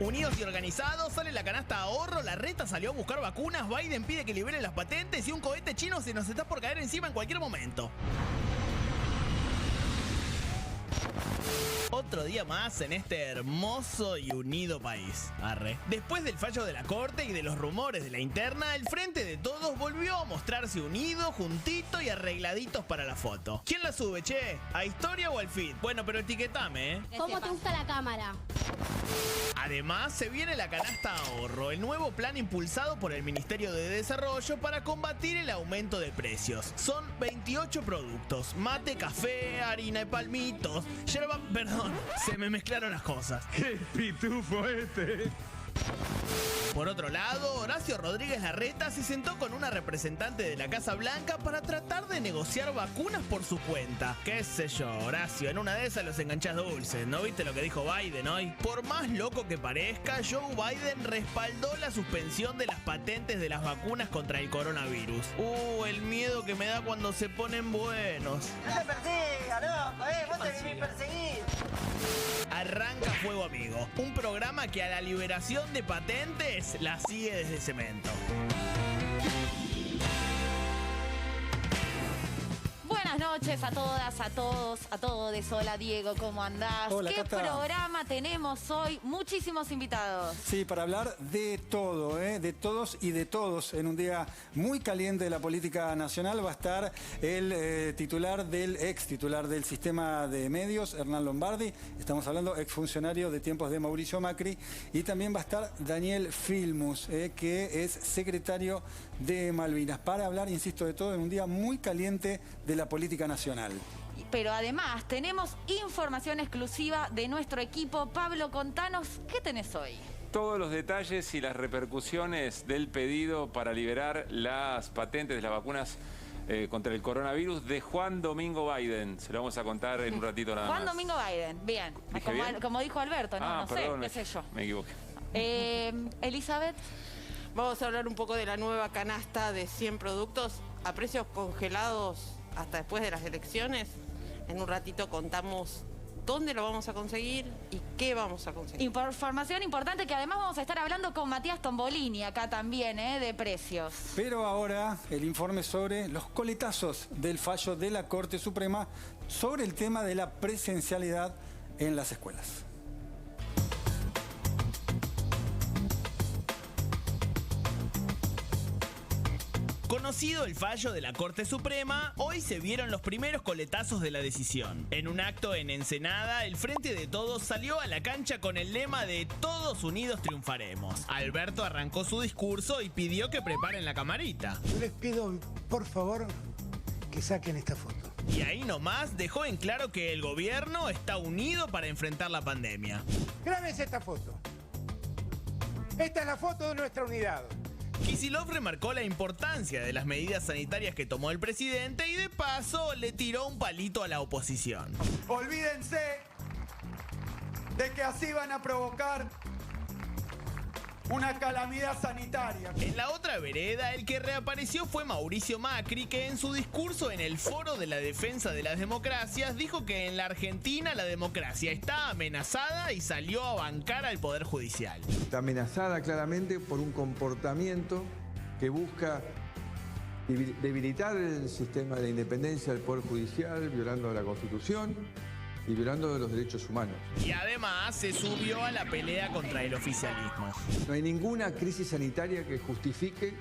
Unidos y organizados, sale la canasta ahorro, la reta salió a buscar vacunas, Biden pide que liberen las patentes y un cohete chino se nos está por caer encima en cualquier momento. Otro día más en este hermoso y unido país. Arre. Después del fallo de la corte y de los rumores de la interna, el Frente de Todos volvió a mostrarse unido, juntito y arregladitos para la foto. ¿Quién la sube, che? ¿A Historia o al feed? Bueno, pero etiquetame, ¿eh? ¿Cómo te gusta la cámara? Además, se viene la canasta ahorro, el nuevo plan impulsado por el Ministerio de Desarrollo para combatir el aumento de precios. Son 28 productos: mate, café, harina de palmitos, yerba... Perdón, se me mezclaron las cosas. ¡Qué pitufo este! Por otro lado, Horacio Rodríguez Larreta se sentó con una representante de la Casa Blanca para tratar de negociar vacunas por su cuenta. Qué sé yo, Horacio, en una de esas los enganchás dulces. ¿No viste lo que dijo Biden hoy? Por más loco que parezca, Joe Biden respaldó la suspensión de las patentes de las vacunas contra el coronavirus. El miedo que me da cuando se ponen buenos. No te persigas, loco, vos te vivís perseguir. Arranca Fuego Amigo, un programa que a la liberación de patentes la sigue desde Cemento. Buenas noches a todas, a todos, a todos. Hola Diego, ¿cómo andás? Hola, ¿Qué Cata. programa tenemos hoy? Muchísimos invitados. Sí, para hablar de todo, de todos y de todos. En un día muy caliente de la política nacional va a estar el ex titular del sistema de medios, Hernán Lombardi. Estamos hablando exfuncionario de tiempos de Mauricio Macri. Y también va a estar Daniel Filmus, que es secretario de Malvinas. Para hablar, insisto, de todo en un día muy caliente de la política nacional. Pero además tenemos información exclusiva de nuestro equipo. Pablo, contanos, ¿qué tenés hoy? Todos los detalles y las repercusiones del pedido para liberar las patentes de las vacunas contra el coronavirus de Juan Domingo Biden. Se lo vamos a contar en un ratito nada más. Juan Domingo Biden, bien. ¿Dije bien? Como dijo Alberto, no perdón, sé, qué sé yo. Me equivoqué. Elizabeth. Vamos a hablar un poco de la nueva canasta de 100 productos a precios congelados hasta después de las elecciones. En un ratito contamos dónde lo vamos a conseguir y qué vamos a conseguir. Información importante que además vamos a estar hablando con Matías Tombolini acá también, de precios. Pero ahora el informe sobre los coletazos del fallo de la Corte Suprema sobre el tema de la presencialidad en las escuelas. Conocido el fallo de la Corte Suprema, hoy se vieron los primeros coletazos de la decisión. En un acto en Ensenada, el Frente de Todos salió a la cancha con el lema de "Todos unidos triunfaremos". Alberto arrancó su discurso y pidió que preparen la camarita. Yo les pido, por favor, que saquen esta foto. Y ahí nomás dejó en claro que el gobierno está unido para enfrentar la pandemia. Grábense esta foto. Esta es la foto de nuestra unidad. Kicillof remarcó la importancia de las medidas sanitarias que tomó el presidente y de paso le tiró un palito a la oposición. Olvídense de que así van a provocar una calamidad sanitaria. En la otra vereda, el que reapareció fue Mauricio Macri, que en su discurso en el Foro de la Defensa de las Democracias dijo que en la Argentina la democracia está amenazada y salió a bancar al Poder Judicial. Está amenazada claramente por un comportamiento que busca debilitar el sistema de la independencia del Poder Judicial, violando la Constitución y violando los derechos humanos. Y además se subió a la pelea contra el oficialismo. No hay ninguna crisis sanitaria que justifique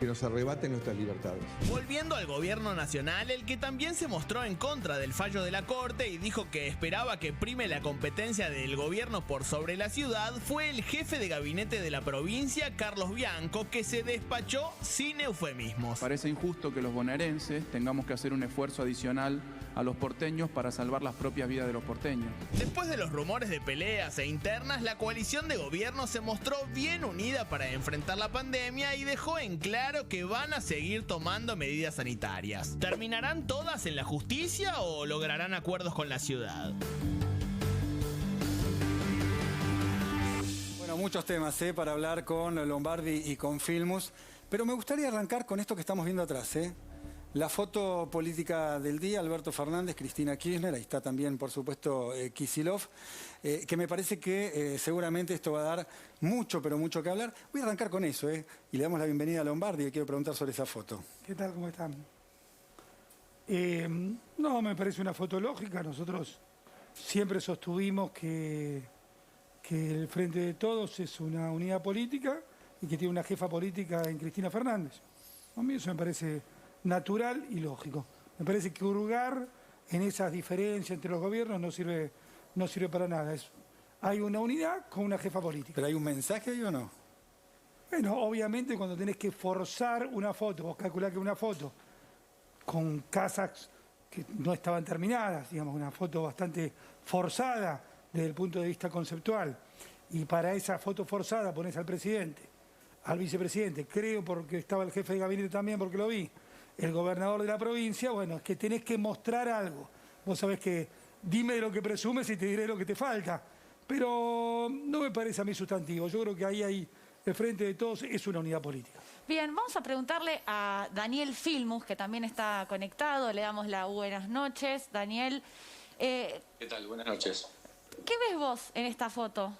que nos arrebaten nuestras libertades. Volviendo al gobierno nacional, el que también se mostró en contra del fallo de la Corte y dijo que esperaba que prime la competencia del gobierno por sobre la ciudad, fue el jefe de gabinete de la provincia, Carlos Bianco, que se despachó sin eufemismos. Parece injusto que los bonaerenses tengamos que hacer un esfuerzo adicional a los porteños para salvar las propias vidas de los porteños. Después de los rumores de peleas e internas, la coalición de gobierno se mostró bien unida para enfrentar la pandemia y dejó en claro que van a seguir tomando medidas sanitarias. ¿Terminarán todas en la justicia o lograrán acuerdos con la ciudad? Bueno, muchos temas para hablar con Lombardi y con Filmus, pero me gustaría arrancar con esto que estamos viendo atrás. La foto política del día, Alberto Fernández, Cristina Kirchner, ahí está también, por supuesto, Kicillof, que me parece que seguramente esto va a dar mucho, pero mucho que hablar. Voy a arrancar con eso, y le damos la bienvenida a Lombardi, y quiero preguntar sobre esa foto. ¿Qué tal? ¿Cómo están? No, me parece una foto lógica. Nosotros siempre sostuvimos que el Frente de Todos es una unidad política y que tiene una jefa política en Cristina Fernández. A mí eso me parece natural y lógico. Me parece que hurgar en esas diferencias entre los gobiernos no sirve para nada. Hay una unidad con una jefa política. ¿Pero hay un mensaje ahí o no? Bueno, obviamente cuando tenés que forzar una foto, vos calculás que una foto con casas que no estaban terminadas, digamos, una foto bastante forzada desde el punto de vista conceptual, y para esa foto forzada ponés al presidente, al vicepresidente, creo porque estaba el jefe de gabinete también porque lo vi, el gobernador de la provincia, bueno, es que tenés que mostrar algo. Vos sabés que dime de lo que presumes y te diré lo que te falta. Pero no me parece a mí sustantivo. Yo creo que ahí el Frente de Todos es una unidad política. Bien, vamos a preguntarle a Daniel Filmus, que también está conectado. Le damos las buenas noches. Daniel. ¿Qué tal? Buenas noches. ¿Qué ves vos en esta foto?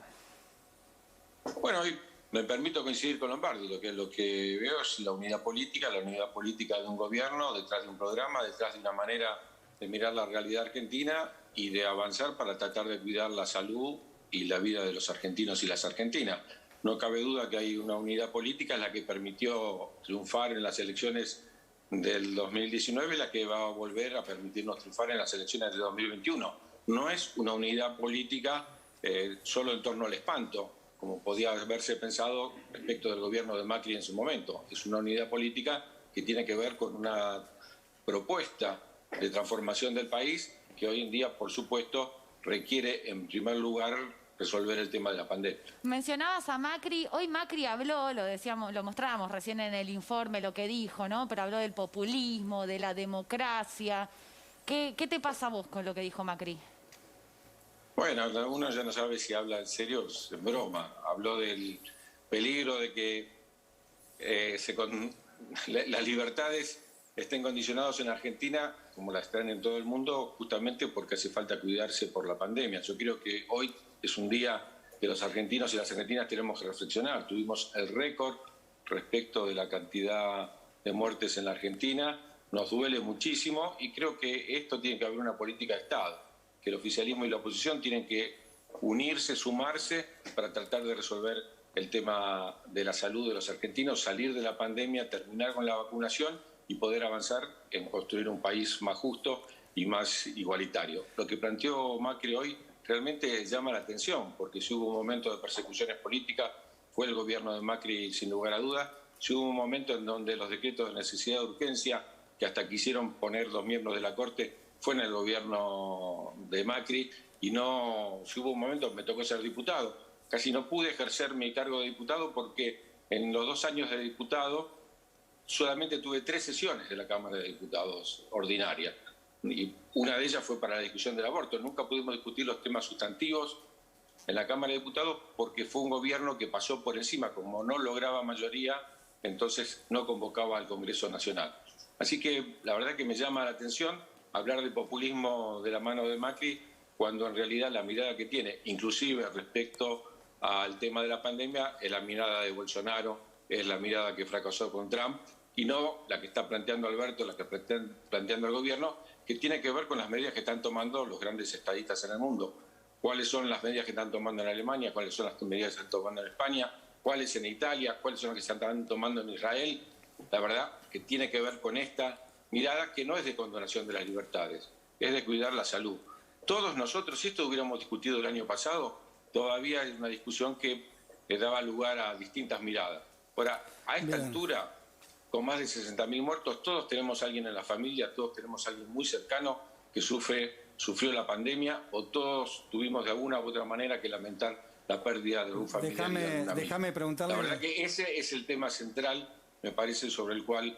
Bueno, hoy me permito coincidir con Lombardi. Lo que veo es la unidad política de un gobierno, detrás de un programa, detrás de una manera de mirar la realidad argentina y de avanzar para tratar de cuidar la salud y la vida de los argentinos y las argentinas. No cabe duda que hay una unidad política, la que permitió triunfar en las elecciones del 2019, la que va a volver a permitirnos triunfar en las elecciones de 2021. No es una unidad política solo en torno al espanto, como podía haberse pensado respecto del gobierno de Macri en su momento. Es una unidad política que tiene que ver con una propuesta de transformación del país que hoy en día, por supuesto, requiere, en primer lugar, resolver el tema de la pandemia. Mencionabas a Macri. Hoy Macri habló, lo decíamos, lo mostrábamos recién en el informe, lo que dijo, ¿no? Pero habló del populismo, de la democracia. ¿Qué te pasa a vos con lo que dijo Macri? Bueno, uno ya no sabe si habla en serio o en broma. Habló del peligro de que las libertades estén condicionadas en Argentina, como las están en todo el mundo, justamente porque hace falta cuidarse por la pandemia. Yo creo que hoy es un día que los argentinos y las argentinas tenemos que reflexionar. Tuvimos el récord respecto de la cantidad de muertes en la Argentina, nos duele muchísimo y creo que esto tiene que haber una política de Estado, que el oficialismo y la oposición tienen que unirse, sumarse para tratar de resolver el tema de la salud de los argentinos, salir de la pandemia, terminar con la vacunación y poder avanzar en construir un país más justo y más igualitario. Lo que planteó Macri hoy realmente llama la atención, porque si hubo un momento de persecuciones políticas, fue el gobierno de Macri sin lugar a dudas. Si hubo un momento en donde los decretos de necesidad de urgencia, que hasta quisieron poner los miembros de la Corte, fue en el gobierno de Macri, y no, si hubo un momento, me tocó ser diputado. Casi no pude ejercer mi cargo de diputado porque en los 2 años de diputado solamente tuve 3 sesiones de la Cámara de Diputados ordinaria. Y una de ellas fue para la discusión del aborto. Nunca pudimos discutir los temas sustantivos en la Cámara de Diputados porque fue un gobierno que pasó por encima. Como no lograba mayoría, entonces no convocaba al Congreso Nacional. Así que la verdad que me llama la atención hablar de populismo de la mano de Macri cuando en realidad la mirada que tiene, inclusive respecto al tema de la pandemia, es la mirada de Bolsonaro, es la mirada que fracasó con Trump y no la que está planteando Alberto, la que está planteando el gobierno, que tiene que ver con las medidas que están tomando los grandes estadistas en el mundo. ¿Cuáles son las medidas que están tomando en Alemania? ¿Cuáles son las medidas que están tomando en España? ¿Cuáles en Italia? ¿Cuáles son las que se están tomando en Israel? La verdad que tiene que ver con esta mirada que no es de condonación de las libertades, es de cuidar la salud. Todos nosotros, si esto hubiéramos discutido el año pasado, todavía hay una discusión que daba lugar a distintas miradas. Ahora, a esta altura, con más de 60.000 muertos, todos tenemos a alguien en la familia, todos tenemos a alguien muy cercano que sufrió la pandemia, o todos tuvimos de alguna u otra manera que lamentar la pérdida de un familiar. Déjame preguntarle. La verdad que ese es el tema central, me parece, sobre el cual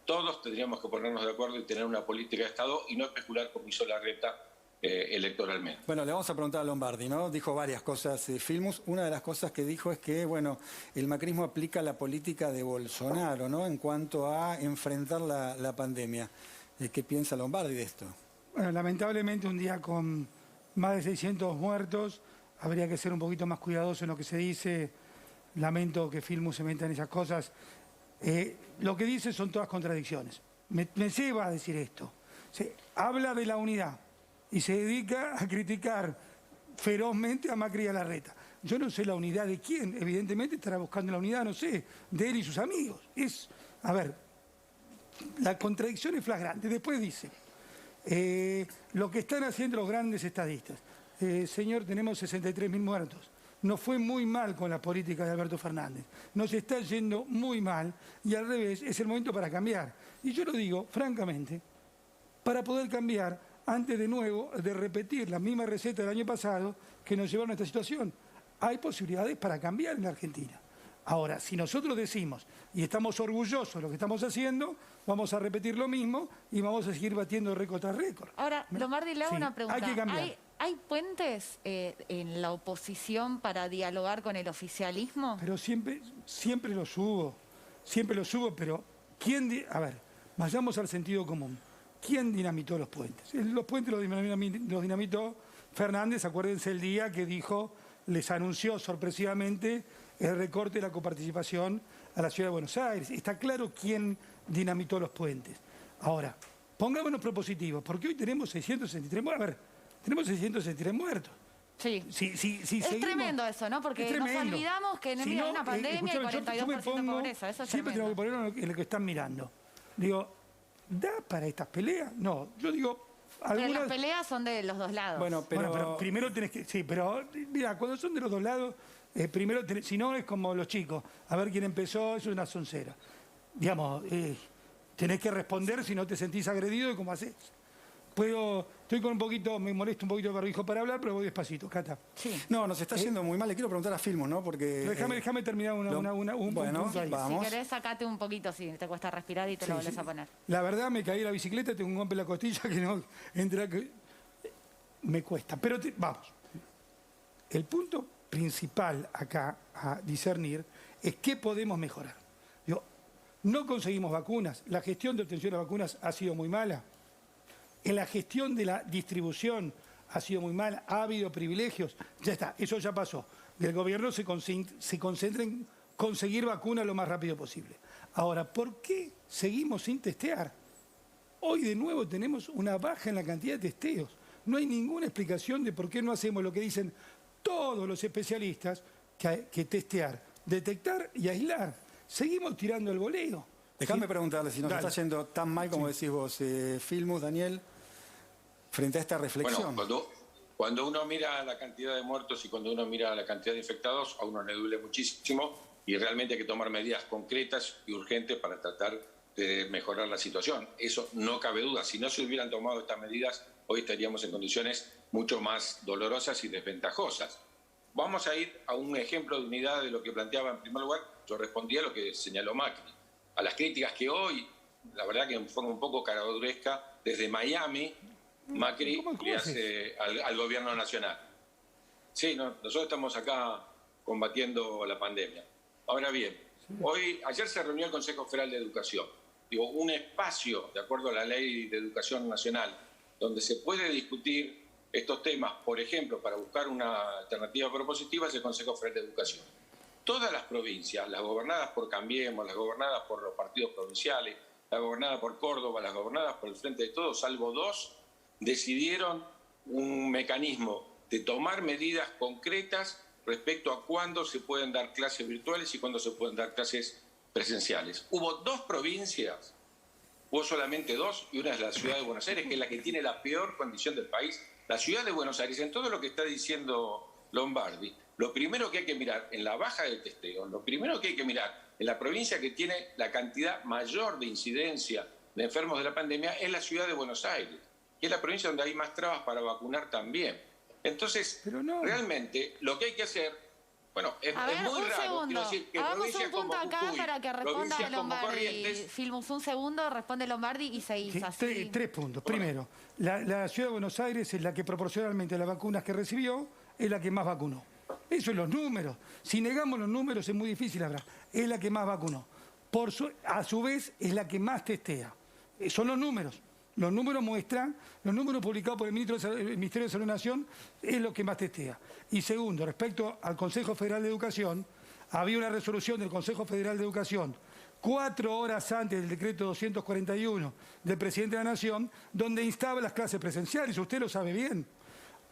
todos tendríamos que ponernos de acuerdo y tener una política de Estado y no especular con mi sola reta electoralmente. Bueno, le vamos a preguntar a Lombardi, ¿no? Dijo varias cosas Filmus. Una de las cosas que dijo es que, bueno, el macrismo aplica la política de Bolsonaro, ¿no? En cuanto a enfrentar la pandemia. ¿Qué piensa Lombardi de esto? Bueno, lamentablemente un día con más de 600 muertos, habría que ser un poquito más cuidadoso en lo que se dice. Lamento que Filmus se meta en esas cosas. Lo que dice son todas contradicciones. Me lleva a decir esto. Habla de la unidad y se dedica a criticar ferozmente a Macri y a Larreta. Yo no sé la unidad de quién, evidentemente estará buscando la unidad, no sé, de él y sus amigos. A ver, la contradicción es flagrante. Después dice, lo que están haciendo los grandes estadistas. Señor, tenemos 63.000 muertos. Nos fue muy mal con la política de Alberto Fernández. Nos está yendo muy mal y al revés, es el momento para cambiar. Y yo lo digo, francamente, para poder cambiar, antes de nuevo de repetir la misma receta del año pasado que nos llevaron a esta situación. Hay posibilidades para cambiar en la Argentina. Ahora, si nosotros decimos y estamos orgullosos de lo que estamos haciendo, vamos a repetir lo mismo y vamos a seguir batiendo récord tras récord. Ahora, Lombardi, le hago una pregunta. Hay que cambiar. ¿Hay puentes en la oposición para dialogar con el oficialismo? Pero siempre los hubo, pero a ver, vayamos al sentido común. ¿Quién dinamitó los puentes? Los puentes los dinamitó Fernández, acuérdense el día que les anunció sorpresivamente el recorte de la coparticipación a la Ciudad de Buenos Aires. Está claro quién dinamitó los puentes. Ahora, pongámonos propositivos, porque hoy tenemos 663 muertos. A ver, tenemos 663 muertos. Sí. Es tremendo eso, ¿no? Porque nos olvidamos que en el medio de una pandemia hay 42% de pobreza. Eso es siempre tengo que ponerlo en lo que están mirando. Digo, ¿da para estas peleas? No, yo digo... Pero las peleas son de los dos lados. Bueno, pero primero tenés que... Sí, pero mira, cuando son de los dos lados, primero, si no es como los chicos. A ver quién empezó, eso es una soncera. Digamos, tenés que responder si no te sentís agredido y cómo haces. Estoy con me molesto un poquito de barbijo para hablar, pero voy despacito, Cata. Sí. No, nos está yendo muy mal. Le quiero preguntar a Filmus, ¿no? Porque... Déjame terminar un punto ahí. Vamos. Si querés, sacate un poquito, si te cuesta respirar y te lo volvés a poner. La verdad, me caí de la bicicleta, tengo un golpe en la costilla que no entra... Me cuesta, pero vamos. El punto principal acá a discernir es qué podemos mejorar. No conseguimos vacunas, la gestión de obtención de vacunas ha sido muy mala. En la gestión de la distribución ha sido muy mal, ha habido privilegios, ya está, eso ya pasó. El gobierno se concentra en conseguir vacunas lo más rápido posible. Ahora, ¿por qué seguimos sin testear? Hoy de nuevo tenemos una baja en la cantidad de testeos. No hay ninguna explicación de por qué no hacemos lo que dicen todos los especialistas, que testear, detectar y aislar. Seguimos tirando el voleo. Déjame preguntarle si nos está yendo tan mal como decís vos, Filmus, Daniel, frente a esta reflexión. Bueno, cuando uno mira la cantidad de muertos y cuando uno mira la cantidad de infectados, a uno le duele muchísimo y realmente hay que tomar medidas concretas y urgentes para tratar de mejorar la situación. Eso no cabe duda. Si no se hubieran tomado estas medidas, hoy estaríamos en condiciones mucho más dolorosas y desventajosas. Vamos a ir a un ejemplo de unidad de lo que planteaba en primer lugar. Yo respondí a lo que señaló Macri. A las críticas que hoy, la verdad que en forma un poco caraduresca, desde Miami, Macri le hace al gobierno nacional. Sí, nosotros estamos acá combatiendo la pandemia. Ahora bien, ayer se reunió el Consejo Federal de Educación. Un espacio, de acuerdo a la Ley de Educación Nacional, donde se puede discutir estos temas, por ejemplo, para buscar una alternativa propositiva, es el Consejo Federal de Educación. Todas las provincias, las gobernadas por Cambiemos, las gobernadas por los partidos provinciales, las gobernadas por Córdoba, las gobernadas por el Frente de Todos, salvo 2, decidieron un mecanismo de tomar medidas concretas respecto a cuándo se pueden dar clases virtuales y cuándo se pueden dar clases presenciales. Hubo 2 provincias, hubo solamente 2, y una es la Ciudad de Buenos Aires, que es la que tiene la peor condición del país. La Ciudad de Buenos Aires, en todo lo que está diciendo Lombardi, lo primero que hay que mirar en la baja del testeo, lo primero que hay que mirar en la provincia que tiene la cantidad mayor de incidencia de enfermos de la pandemia es la Ciudad de Buenos Aires, que es la provincia donde hay más trabas para vacunar también. Entonces, realmente lo que hay que hacer, Bueno, es A ver, muy un raro. segundo. Quiero decir que Hagamos provincias un punto como acá Jujuy, para que responda provincias como Lombardi. Corrientes, Filmus un segundo, responde Lombardi y seguís Sí, así. tres puntos. Primero, la Ciudad de Buenos Aires es la que proporcionalmente a las vacunas que recibió es la que más vacunó. Eso es los números. Si negamos los números es muy difícil hablar. Es la que más vacunó. A su vez es la que más testea. Son los números. Los números muestran, los números publicados por el Ministerio de Salud de la Nación es lo que más testea. Y segundo, respecto al Consejo Federal de Educación, había una resolución del Consejo Federal de Educación 4 horas antes del decreto 241 del presidente de la Nación, donde instaba las clases presenciales. Usted lo sabe bien.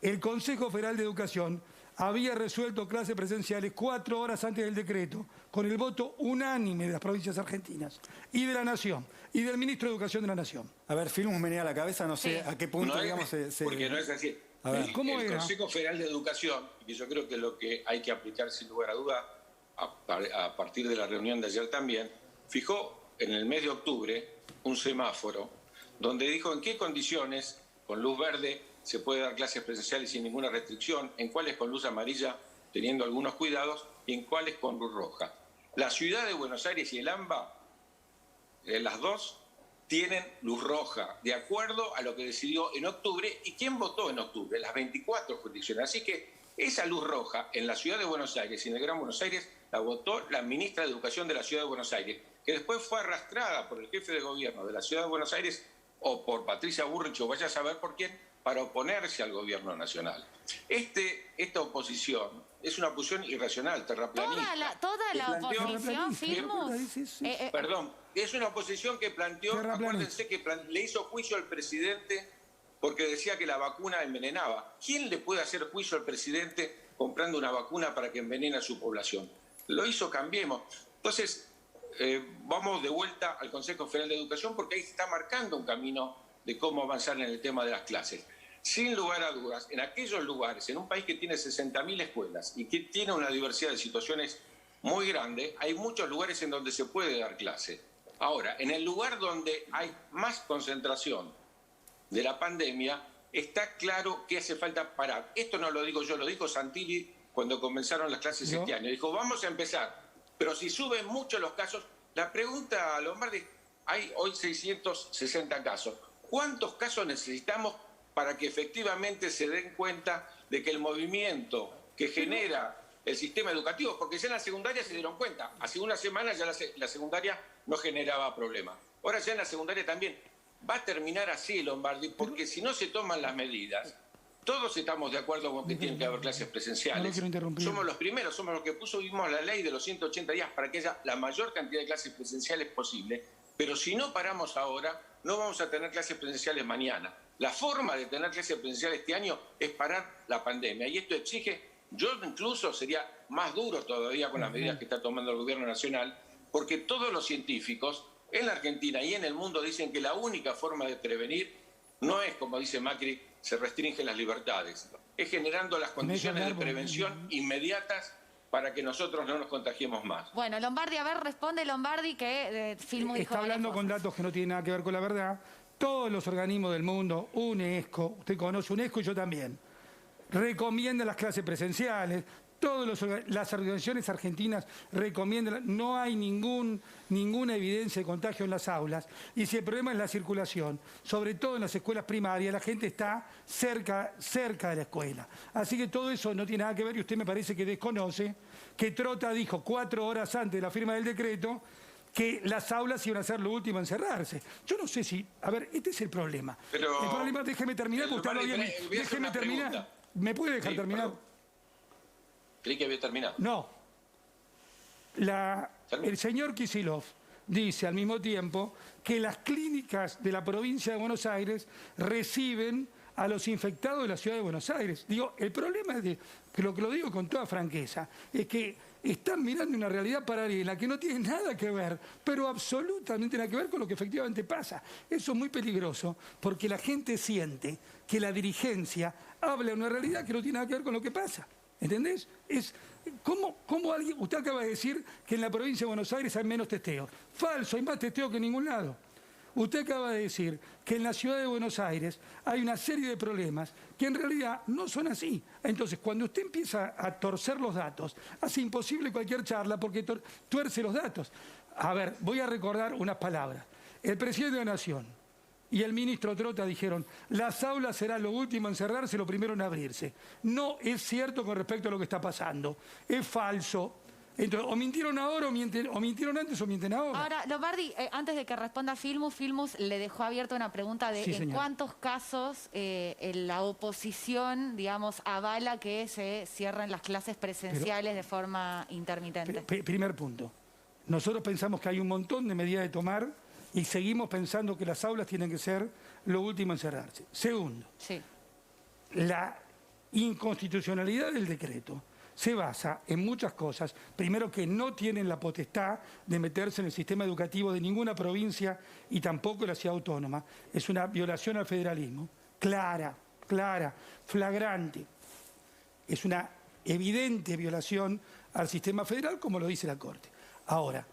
El Consejo Federal de Educación había resuelto clases presenciales 4 horas antes del decreto, con el voto unánime de las provincias argentinas y de la Nación, y del Ministro de Educación de la Nación. A ver, Filmus menea la cabeza, no sé a qué punto, no digamos, porque no es así. A ver. ¿Cómo el era? Consejo Federal de Educación, que yo creo que es lo que hay que aplicar sin lugar a duda, a partir de la reunión de ayer también, fijó en el mes de octubre un semáforo donde dijo en qué condiciones, con luz verde, se puede dar clases presenciales sin ninguna restricción, en cuáles con luz amarilla, teniendo algunos cuidados, y en cuáles con luz roja. La ciudad de Buenos Aires y el AMBA, las dos, tienen luz roja, de acuerdo a lo que decidió en octubre. ¿Y quién votó en octubre? Las 24 jurisdicciones. Así que esa luz roja en la ciudad de Buenos Aires y en el Gran Buenos Aires la votó la ministra de Educación de la ciudad de Buenos Aires, que después fue arrastrada por el jefe de gobierno de la ciudad de Buenos Aires o por Patricia Bullrich, o vaya a saber por quién, para oponerse al gobierno nacional. Esta oposición es una oposición irracional, terraplanista. Toda la oposición, Filmus. Perdón, es una oposición que planteó, acuérdense que le hizo juicio al presidente porque decía que la vacuna envenenaba. ¿Quién le puede hacer juicio al presidente comprando una vacuna para que envenene a su población? Lo hizo Cambiemos. Entonces, vamos de vuelta al Consejo Federal de Educación porque ahí se está marcando un camino de cómo avanzar en el tema de las clases. Sin lugar a dudas, en aquellos lugares, en un país que tiene 60.000 escuelas y que tiene una diversidad de situaciones muy grande, hay muchos lugares en donde se puede dar clase. Ahora, en el lugar donde hay más concentración de la pandemia, está claro que hace falta parar. Esto no lo digo yo, lo dijo Santilli cuando comenzaron las clases este año. Dijo, vamos a empezar, pero si suben mucho los casos, la pregunta a Lombardi, hay hoy 660 casos. ¿Cuántos casos necesitamos para que efectivamente se den cuenta de que el movimiento que genera el sistema educativo, porque ya en la secundaria se dieron cuenta, hace una semana ya la secundaria no generaba problema, ahora ya en la secundaria también, va a terminar así Lombardi, porque si no se toman las medidas, todos estamos de acuerdo con que tienen que haber clases presenciales. Somos los primeros, somos los que pusimos la ley de los 180 días para que haya la mayor cantidad de clases presenciales posible, pero si no paramos ahora, no vamos a tener clases presenciales mañana. La forma de tener clases presenciales este año es parar la pandemia. Y esto exige, yo incluso sería más duro todavía con las medidas que está tomando el gobierno nacional, porque todos los científicos en la Argentina y en el mundo dicen que la única forma de prevenir no es, como dice Macri, se restringen las libertades. Es generando las condiciones de prevención inmediatas para que nosotros no nos contagiemos más. Bueno, Lombardi, a ver, responde Lombardi que Filmus dijo está hablando con datos que no tienen nada que ver con la verdad. Todos los organismos del mundo, UNESCO, usted conoce UNESCO y yo también, recomiendan las clases presenciales, las organizaciones argentinas recomiendan, no hay ninguna evidencia de contagio en las aulas, y si el problema es la circulación, sobre todo en las escuelas primarias, la gente está cerca de la escuela. Así que todo eso no tiene nada que ver, y usted me parece que desconoce que Trota dijo 4 horas antes de la firma del decreto que las aulas iban a ser lo último en cerrarse. Yo no sé si... A ver, este es el problema. Pero, el problema, déjeme terminar, porque usted habla bien. Déjeme terminar. Pregunta. ¿Me puede dejar terminar? Perdón. Creí que había terminado. No. El señor Kicillof dice al mismo tiempo que las clínicas de la provincia de Buenos Aires reciben a los infectados de la ciudad de Buenos Aires. Digo, el problema es que lo digo con toda franqueza, es que están mirando una realidad paralela que no tiene nada que ver, pero absolutamente nada que ver con lo que efectivamente pasa. Eso es muy peligroso porque la gente siente que la dirigencia habla de una realidad que no tiene nada que ver con lo que pasa. ¿Entendés? ¿Cómo alguien, usted acaba de decir que en la provincia de Buenos Aires hay menos testeos? Falso, hay más testeos que en ningún lado. Usted acaba de decir que en la ciudad de Buenos Aires hay una serie de problemas que en realidad no son así. Entonces, cuando usted empieza a torcer los datos, hace imposible cualquier charla porque tuerce los datos. A ver, voy a recordar unas palabras. El presidente de la Nación y el ministro Trota dijeron, las aulas será lo último en cerrarse, lo primero en abrirse. No es cierto con respecto a lo que está pasando. Es falso. Entonces, o mintieron ahora, o mintieron antes, o mienten ahora. Ahora, Lombardi, antes de que responda Filmus le dejó abierta una pregunta de en cuántos casos la oposición, digamos, avala que se cierren las clases presenciales de forma intermitente. Primer punto. Nosotros pensamos que hay un montón de medidas de tomar y seguimos pensando que las aulas tienen que ser lo último en cerrarse. Segundo, la inconstitucionalidad del decreto se basa en muchas cosas. Primero, que no tienen la potestad de meterse en el sistema educativo de ninguna provincia y tampoco de la ciudad autónoma. Es una violación al federalismo. Clara, flagrante. Es una evidente violación al sistema federal, como lo dice la Corte. Ahora,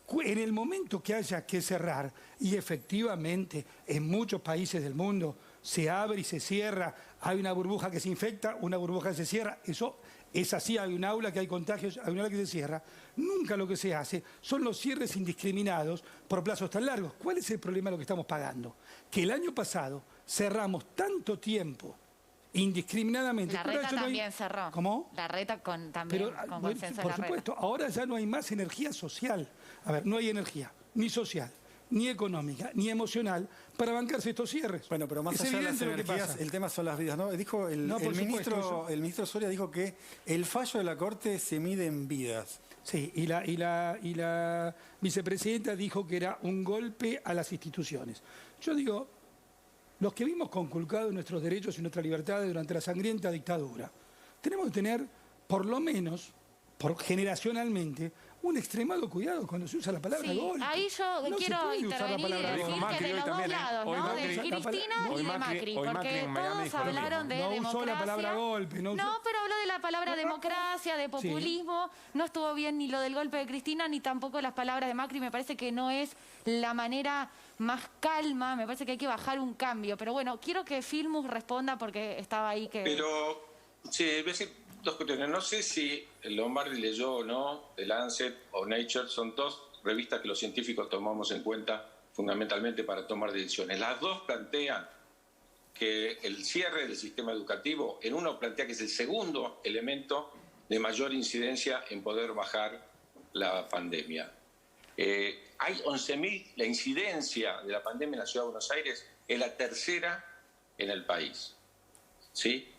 en el momento que haya que cerrar, y efectivamente en muchos países del mundo se abre y se cierra, hay una burbuja que se infecta, una burbuja que se cierra, eso es así, hay un aula que hay contagios, hay un aula que se cierra. Nunca lo que se hace son los cierres indiscriminados por plazos tan largos. ¿Cuál es el problema de lo que estamos pagando? Que el año pasado cerramos tanto tiempo indiscriminadamente. La Reta también cerró. ¿Cómo? La Reta también con consenso de la Reta. Por supuesto, ahora ya no hay más energía social. A ver, no hay energía ni social, ni económica, ni emocional para bancarse estos cierres. Bueno, pero más allá de las energías, el tema son las vidas, ¿no? Dijo el ministro Soria dijo que el fallo de la Corte se mide en vidas. Sí, y la vicepresidenta dijo que era un golpe a las instituciones. Yo digo, los que vimos conculcados nuestros derechos y nuestras libertades durante la sangrienta dictadura, tenemos que tener, por lo menos, generacionalmente, un extremado cuidado cuando se usa la palabra golpe. Ahí yo quiero intervenir y decir que de los dos lados, ¿no? De Cristina y de Macri, porque todos hablaron de democracia. No usó la palabra golpe. No, pero habló de la palabra democracia, de populismo. No estuvo bien ni lo del golpe de Cristina, ni tampoco las palabras de Macri. Me parece que no es la manera más calma. Me parece que hay que bajar un cambio. Pero bueno, quiero que Filmus responda porque estaba ahí que... Pero, sí, voy a decir dos cuestiones. No sé si Lombardi leyó o no The Lancet o Nature, son dos revistas que los científicos tomamos en cuenta fundamentalmente para tomar decisiones. Las dos plantean que el cierre del sistema educativo, en uno plantea que es el segundo elemento de mayor incidencia en poder bajar la pandemia. Hay 11.000, la incidencia de la pandemia en la Ciudad de Buenos Aires es la tercera en el país, ¿sí?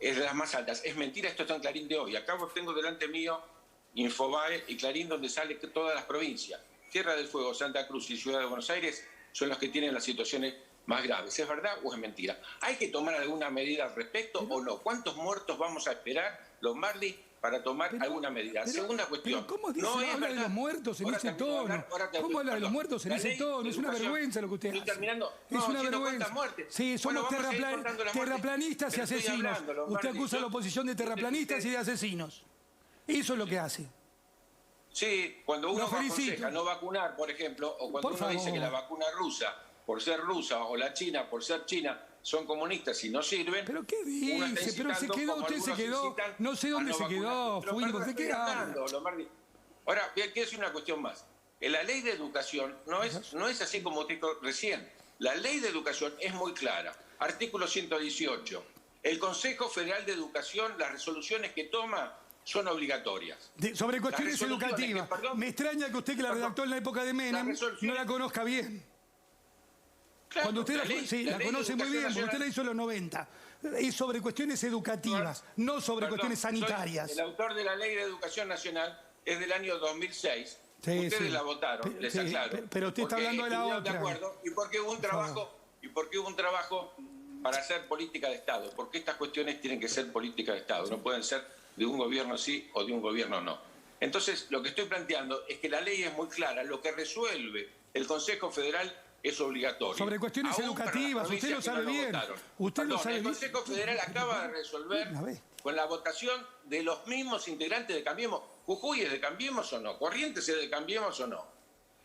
Es de las más altas. Es mentira, esto está en Clarín de hoy. Acá tengo delante mío Infobae y Clarín, donde sale todas las provincias. Tierra del Fuego, Santa Cruz y Ciudad de Buenos Aires son los que tienen las situaciones más graves. ¿Es verdad o es mentira? ¿Hay que tomar alguna medida al respecto o no? ¿Cuántos muertos vamos a esperar, Lombardi, para tomar alguna medida? Segunda cuestión. ¿Cómo dice, habla de los muertos en ese tono? ¿Cómo habla de los muertos en ese tono? Es una vergüenza lo que usted hace. Es una vergüenza. Sí, somos terraplanistas y asesinos. Usted acusa a la oposición de terraplanistas y de asesinos. Eso es lo que hace. Sí, cuando uno aconseja no vacunar, por ejemplo, o cuando uno dice que la vacuna rusa, por ser rusa, o la china, por ser china, son comunistas y no sirven. ¿Pero qué dice? Pero se quedó, usted se quedó, no sé dónde se quedó, Fuimos, ¿de qué habla? Ahora, quiero decir una cuestión más. La ley de educación no es así como te dijo recién. La ley de educación es muy clara. Artículo 118. El Consejo Federal de Educación, las resoluciones que toma son obligatorias. Sobre cuestiones educativas. Me extraña que usted, que la redactó en la época de Menem, no la conozca bien. Claro, cuando usted la conoce muy bien, porque usted la hizo en los 90. Es sobre cuestiones educativas, no sobre cuestiones sanitarias. El autor de la Ley de Educación Nacional es del año 2006. Ustedes la votaron, les aclaro. Pero usted está hablando de la otra. De acuerdo, y porque hubo un trabajo para hacer política de Estado. Porque estas cuestiones tienen que ser política de Estado, no pueden ser de un gobierno sí o de un gobierno no. Entonces, lo que estoy planteando es que la ley es muy clara. Lo que resuelve el Consejo Federal es obligatorio. Sobre cuestiones educativas, usted lo sabe bien. El Consejo Federal acaba de resolver con la votación de los mismos integrantes de Cambiemos. ¿Jujuy es de Cambiemos o no? ¿Corrientes es de Cambiemos o no?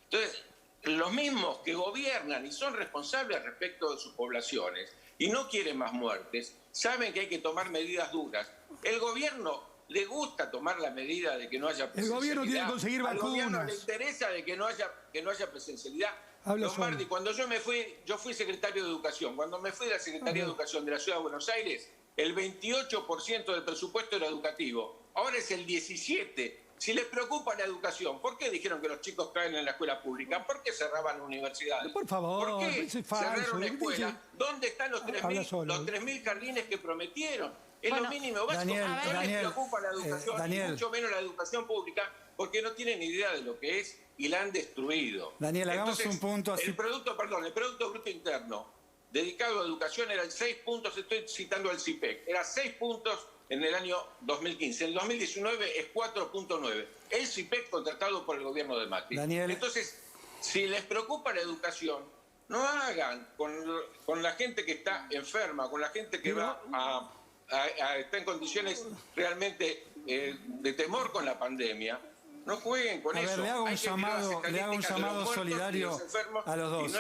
Entonces, los mismos que gobiernan y son responsables respecto de sus poblaciones y no quieren más muertes, saben que hay que tomar medidas duras. El gobierno le gusta tomar la medida de que no haya presencialidad. El gobierno tiene que conseguir vacunas. Al gobierno le interesa de que no haya presencialidad. Lombardi, cuando yo fui secretario de Educación. Cuando me fui de la Secretaría de Educación de la Ciudad de Buenos Aires, el 28% del presupuesto era educativo. Ahora es el 17%. Si les preocupa la educación, ¿por qué dijeron que los chicos caen en la escuela pública? ¿Por qué cerraban universidades? Por favor, ¿por qué eso es falso. cerraron escuelas? ¿Dónde están los 3.000 jardines que prometieron? Es lo mínimo básico. No les preocupa la educación, y mucho menos la educación pública, porque no tienen idea de lo que es y la han destruido. Daniel, hagamos un punto así. El Producto Bruto Interno dedicado a educación era el 6 puntos, estoy citando al CIPEC, era 6 puntos en el año 2015. En el 2019 es 4.9. El CIPEC contratado por el gobierno de Macri. Daniel. Entonces, si les preocupa la educación, no hagan con la gente que está enferma, con la gente que está en condiciones realmente de temor con la pandemia. No jueguen con eso. Le hago un llamado solidario a los dos.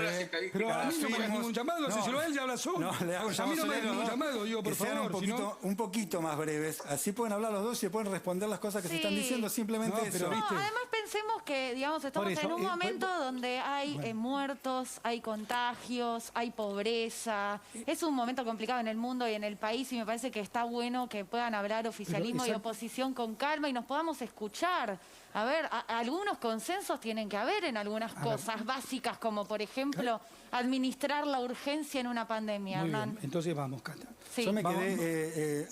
Pero a mí no me hagas ningún llamado, si lo él ya habla solo. No, le hago un llamado solidario a los dos. Digo, por favor. Un poquito más breves. Así pueden hablar los dos y pueden responder las cosas que se están diciendo. Simplemente eso. Además pensemos que, digamos, estamos en un momento donde hay muertos, hay contagios, hay pobreza. Es un momento complicado en el mundo y en el país y me parece que está bueno que puedan hablar oficialismo y oposición con calma y nos podamos escuchar. A ver, algunos consensos tienen que haber en algunas cosas básicas, como por ejemplo administrar la urgencia en una pandemia, Hernán. Entonces vamos, Cata. Sí. Yo me quedé...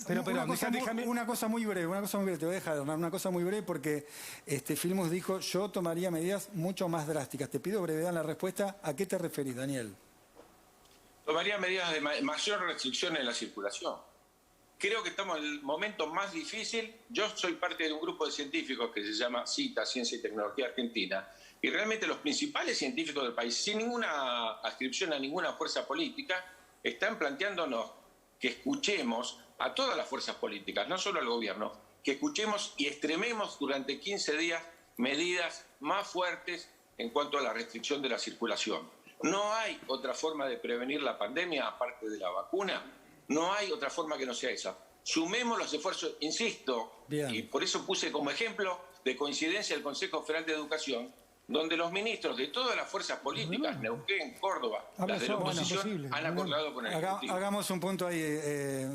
una cosa muy breve, te voy a dejar, una cosa muy breve porque Filmus dijo, yo tomaría medidas mucho más drásticas. Te pido brevedad en la respuesta. ¿A qué te referís, Daniel? Tomaría medidas de mayor restricción en la circulación. Creo que estamos en el momento más difícil. Yo soy parte de un grupo de científicos que se llama CITA, Ciencia y Tecnología Argentina, y realmente los principales científicos del país, sin ninguna adscripción a ninguna fuerza política, están planteándonos que escuchemos a todas las fuerzas políticas, no solo al gobierno, que escuchemos y extrememos durante 15 días medidas más fuertes en cuanto a la restricción de la circulación. No hay otra forma de prevenir la pandemia aparte de la vacuna. No hay otra forma que no sea esa. Sumemos los esfuerzos, insisto, y por eso puse como ejemplo de coincidencia el Consejo Federal de Educación, donde los ministros de todas las fuerzas políticas, Neuquén, Córdoba, las de la oposición, han acordado con el Ejecutivo. Hagamos un punto ahí,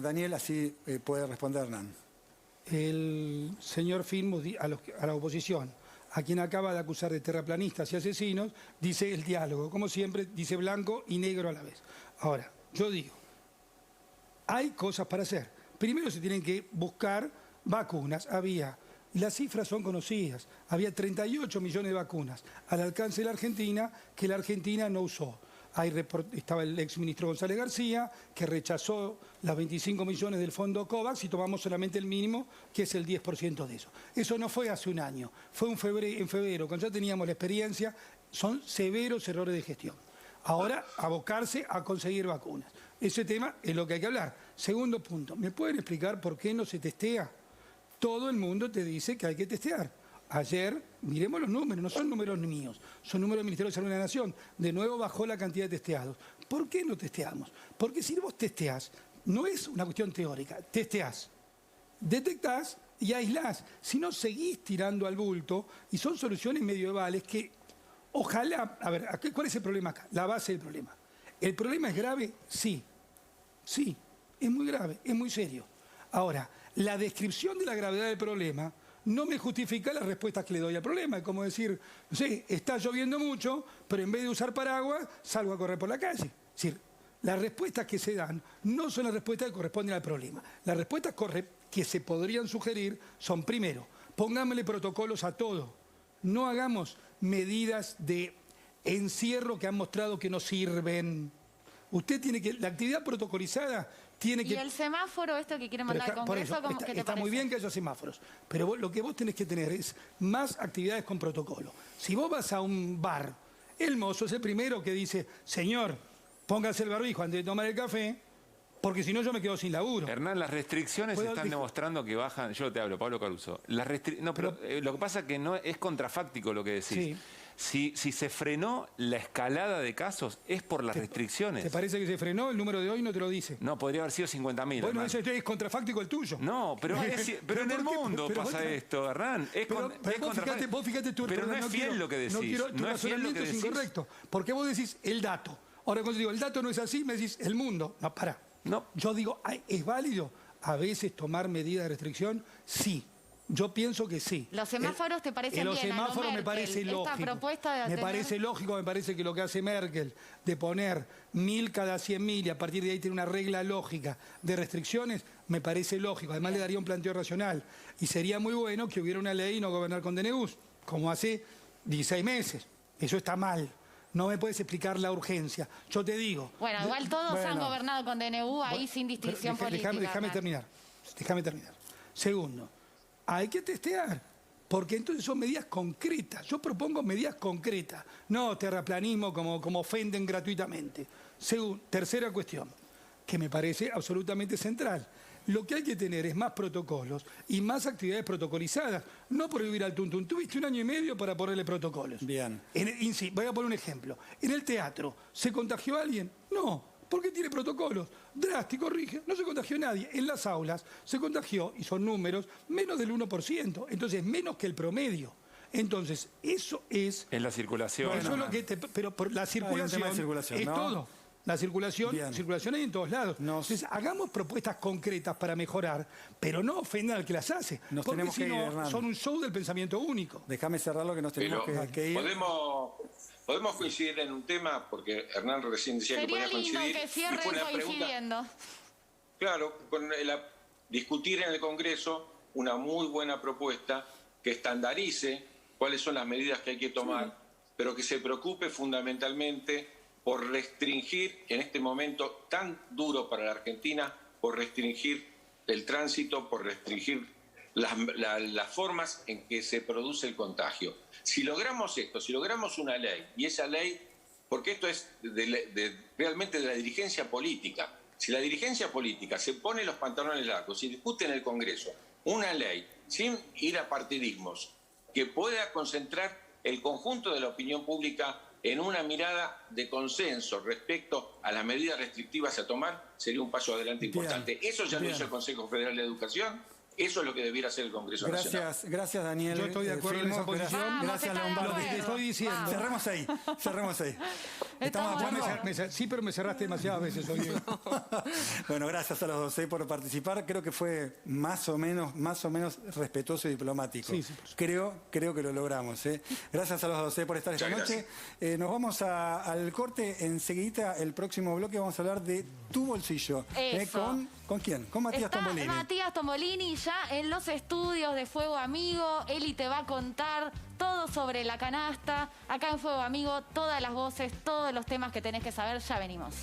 Daniel, así puede responder Hernán. El señor Filmus, a la oposición, a quien acaba de acusar de terraplanistas y asesinos, dice el diálogo. Como siempre, dice blanco y negro a la vez. Ahora, yo digo, hay cosas para hacer. Primero se tienen que buscar vacunas. Las cifras son conocidas. Había 38 millones de vacunas al alcance de la Argentina que la Argentina no usó. Estaba el exministro González García, que rechazó las 25 millones del fondo COVAX y tomamos solamente el mínimo, que es el 10% de eso. Eso no fue hace un año, fue en febrero, cuando ya teníamos la experiencia. Son severos errores de gestión. Ahora, abocarse a conseguir vacunas. Ese tema es lo que hay que hablar. Segundo punto, ¿me pueden explicar por qué no se testea? Todo el mundo te dice que hay que testear. Ayer, miremos los números, no son números míos, son números del Ministerio de Salud de la Nación. De nuevo bajó la cantidad de testeados. ¿Por qué no testeamos? Porque si vos testeás, no es una cuestión teórica, testeás, detectás y aislás. Si no, seguís tirando al bulto y son soluciones medievales que ojalá... A ver, ¿cuál es el problema acá? La base del problema. ¿El problema es grave? Sí. Sí, es muy grave, es muy serio. Ahora, la descripción de la gravedad del problema no me justifica las respuestas que le doy al problema. Es como decir, no sé, está lloviendo mucho, pero en vez de usar paraguas, salgo a correr por la calle. Es decir, las respuestas que se dan no son las respuestas que corresponden al problema. Las respuestas que se podrían sugerir son, primero, pongámosle protocolos a todo. No hagamos medidas de encierro que han mostrado que no sirven. Usted tiene que... La actividad protocolizada tiene que... Y el semáforo, esto que quiere mandar al Congreso, ¿qué te parece? Está muy bien que haya semáforos, pero lo que vos tenés que tener es más actividades con protocolo. Si vos vas a un bar, el mozo es el primero que dice, señor, póngase el barbijo antes de tomar el café, porque si no yo me quedo sin laburo. Hernán, las restricciones están demostrando que bajan... Yo te hablo, Pablo Caruso. Pero lo que pasa es que no es contrafáctico lo que decís. Sí. Si se frenó la escalada de casos, es por las restricciones. ¿Te parece que se frenó? El número de hoy no te lo dice. No, podría haber sido 50.000. Bueno, ese es contrafáctico el tuyo. No, pero en el mundo pasa esto, Hernán. Vos fíjate tú, pero no es fiel lo que decís. Tu razonamiento es incorrecto. Porque vos decís el dato. Ahora cuando digo el dato no es así, me decís el mundo. No, pará. No. Yo digo, ¿es válido a veces tomar medidas de restricción? Sí. Yo pienso que sí. ¿Los semáforos te parecen bien? Los semáforos me parece lógico. Esta propuesta de parece lógico, me parece que lo que hace Merkel de poner 1000 cada 100.000 y a partir de ahí tener una regla lógica de restricciones, me parece lógico. Además le daría un planteo racional. Y sería muy bueno que hubiera una ley y no gobernar con DNUs, como hace 16 meses. Eso está mal. No me puedes explicar la urgencia. Yo te digo... Bueno, igual todos han gobernado con DNU ahí sin distinción política. Déjame terminar. Segundo, hay que testear, porque entonces son medidas concretas. Yo propongo medidas concretas, no terraplanismo como ofenden gratuitamente. Tercera cuestión, que me parece absolutamente central. Lo que hay que tener es más protocolos y más actividades protocolizadas, no prohibir al tuntún. Tuviste 1 año y medio para ponerle protocolos. Bien. Voy a poner un ejemplo. En el teatro, ¿se contagió alguien? No. Porque tiene protocolos. Drástico, rige, no se contagió nadie. En las aulas se contagió, y son números, menos del 1%. Entonces, menos que el promedio. Entonces, eso es... En la circulación. Eso es lo que pero por la circulación, es ¿no? todo. La circulación hay en todos lados. Entonces, hagamos propuestas concretas para mejorar, pero no ofendan al que las hace. Porque si no, son un show del pensamiento único. Déjame cerrar lo que nos tenemos que ir. Podemos coincidir en un tema, porque Hernán recién decía que podía coincidir. Sería lindo que cierren coincidiendo. Claro, discutir en el Congreso una muy buena propuesta que estandarice cuáles son las medidas que hay que tomar, pero que se preocupe fundamentalmente por restringir, en este momento tan duro para la Argentina, por restringir el tránsito, por restringir las formas en que se produce el contagio. Si logramos esto, si logramos una ley, y esa ley, porque esto es realmente de la dirigencia política, si la dirigencia política se pone los pantalones largos y discute en el Congreso una ley sin ir a partidismos, que pueda concentrar el conjunto de la opinión pública en una mirada de consenso respecto a las medidas restrictivas a tomar, sería un paso adelante importante. Eso ya lo hizo el Consejo Federal de Educación. Eso es lo que debiera hacer el Congreso Nacional. Gracias, Daniel. Yo estoy de acuerdo en esa posición. Gracias, Lombardi. Lo que te estoy diciendo. Cerramos ahí. Estamos de acuerdo. Sí, pero me cerraste demasiadas veces hoy. Bueno, gracias a los dos por participar. Creo que fue más o menos respetuoso y diplomático. Sí, creo que lo logramos. Gracias a los dos por estar esta noche. Nos vamos al corte. Enseguida, el próximo bloque, vamos a hablar de tu bolsillo. ¿Con quién? Con Matías Tombolini. Matías Tombolini ya en los estudios de Fuego Amigo. Eli te va a contar todo sobre la canasta. Acá en Fuego Amigo, todas las voces, todos los temas que tenés que saber. Ya venimos.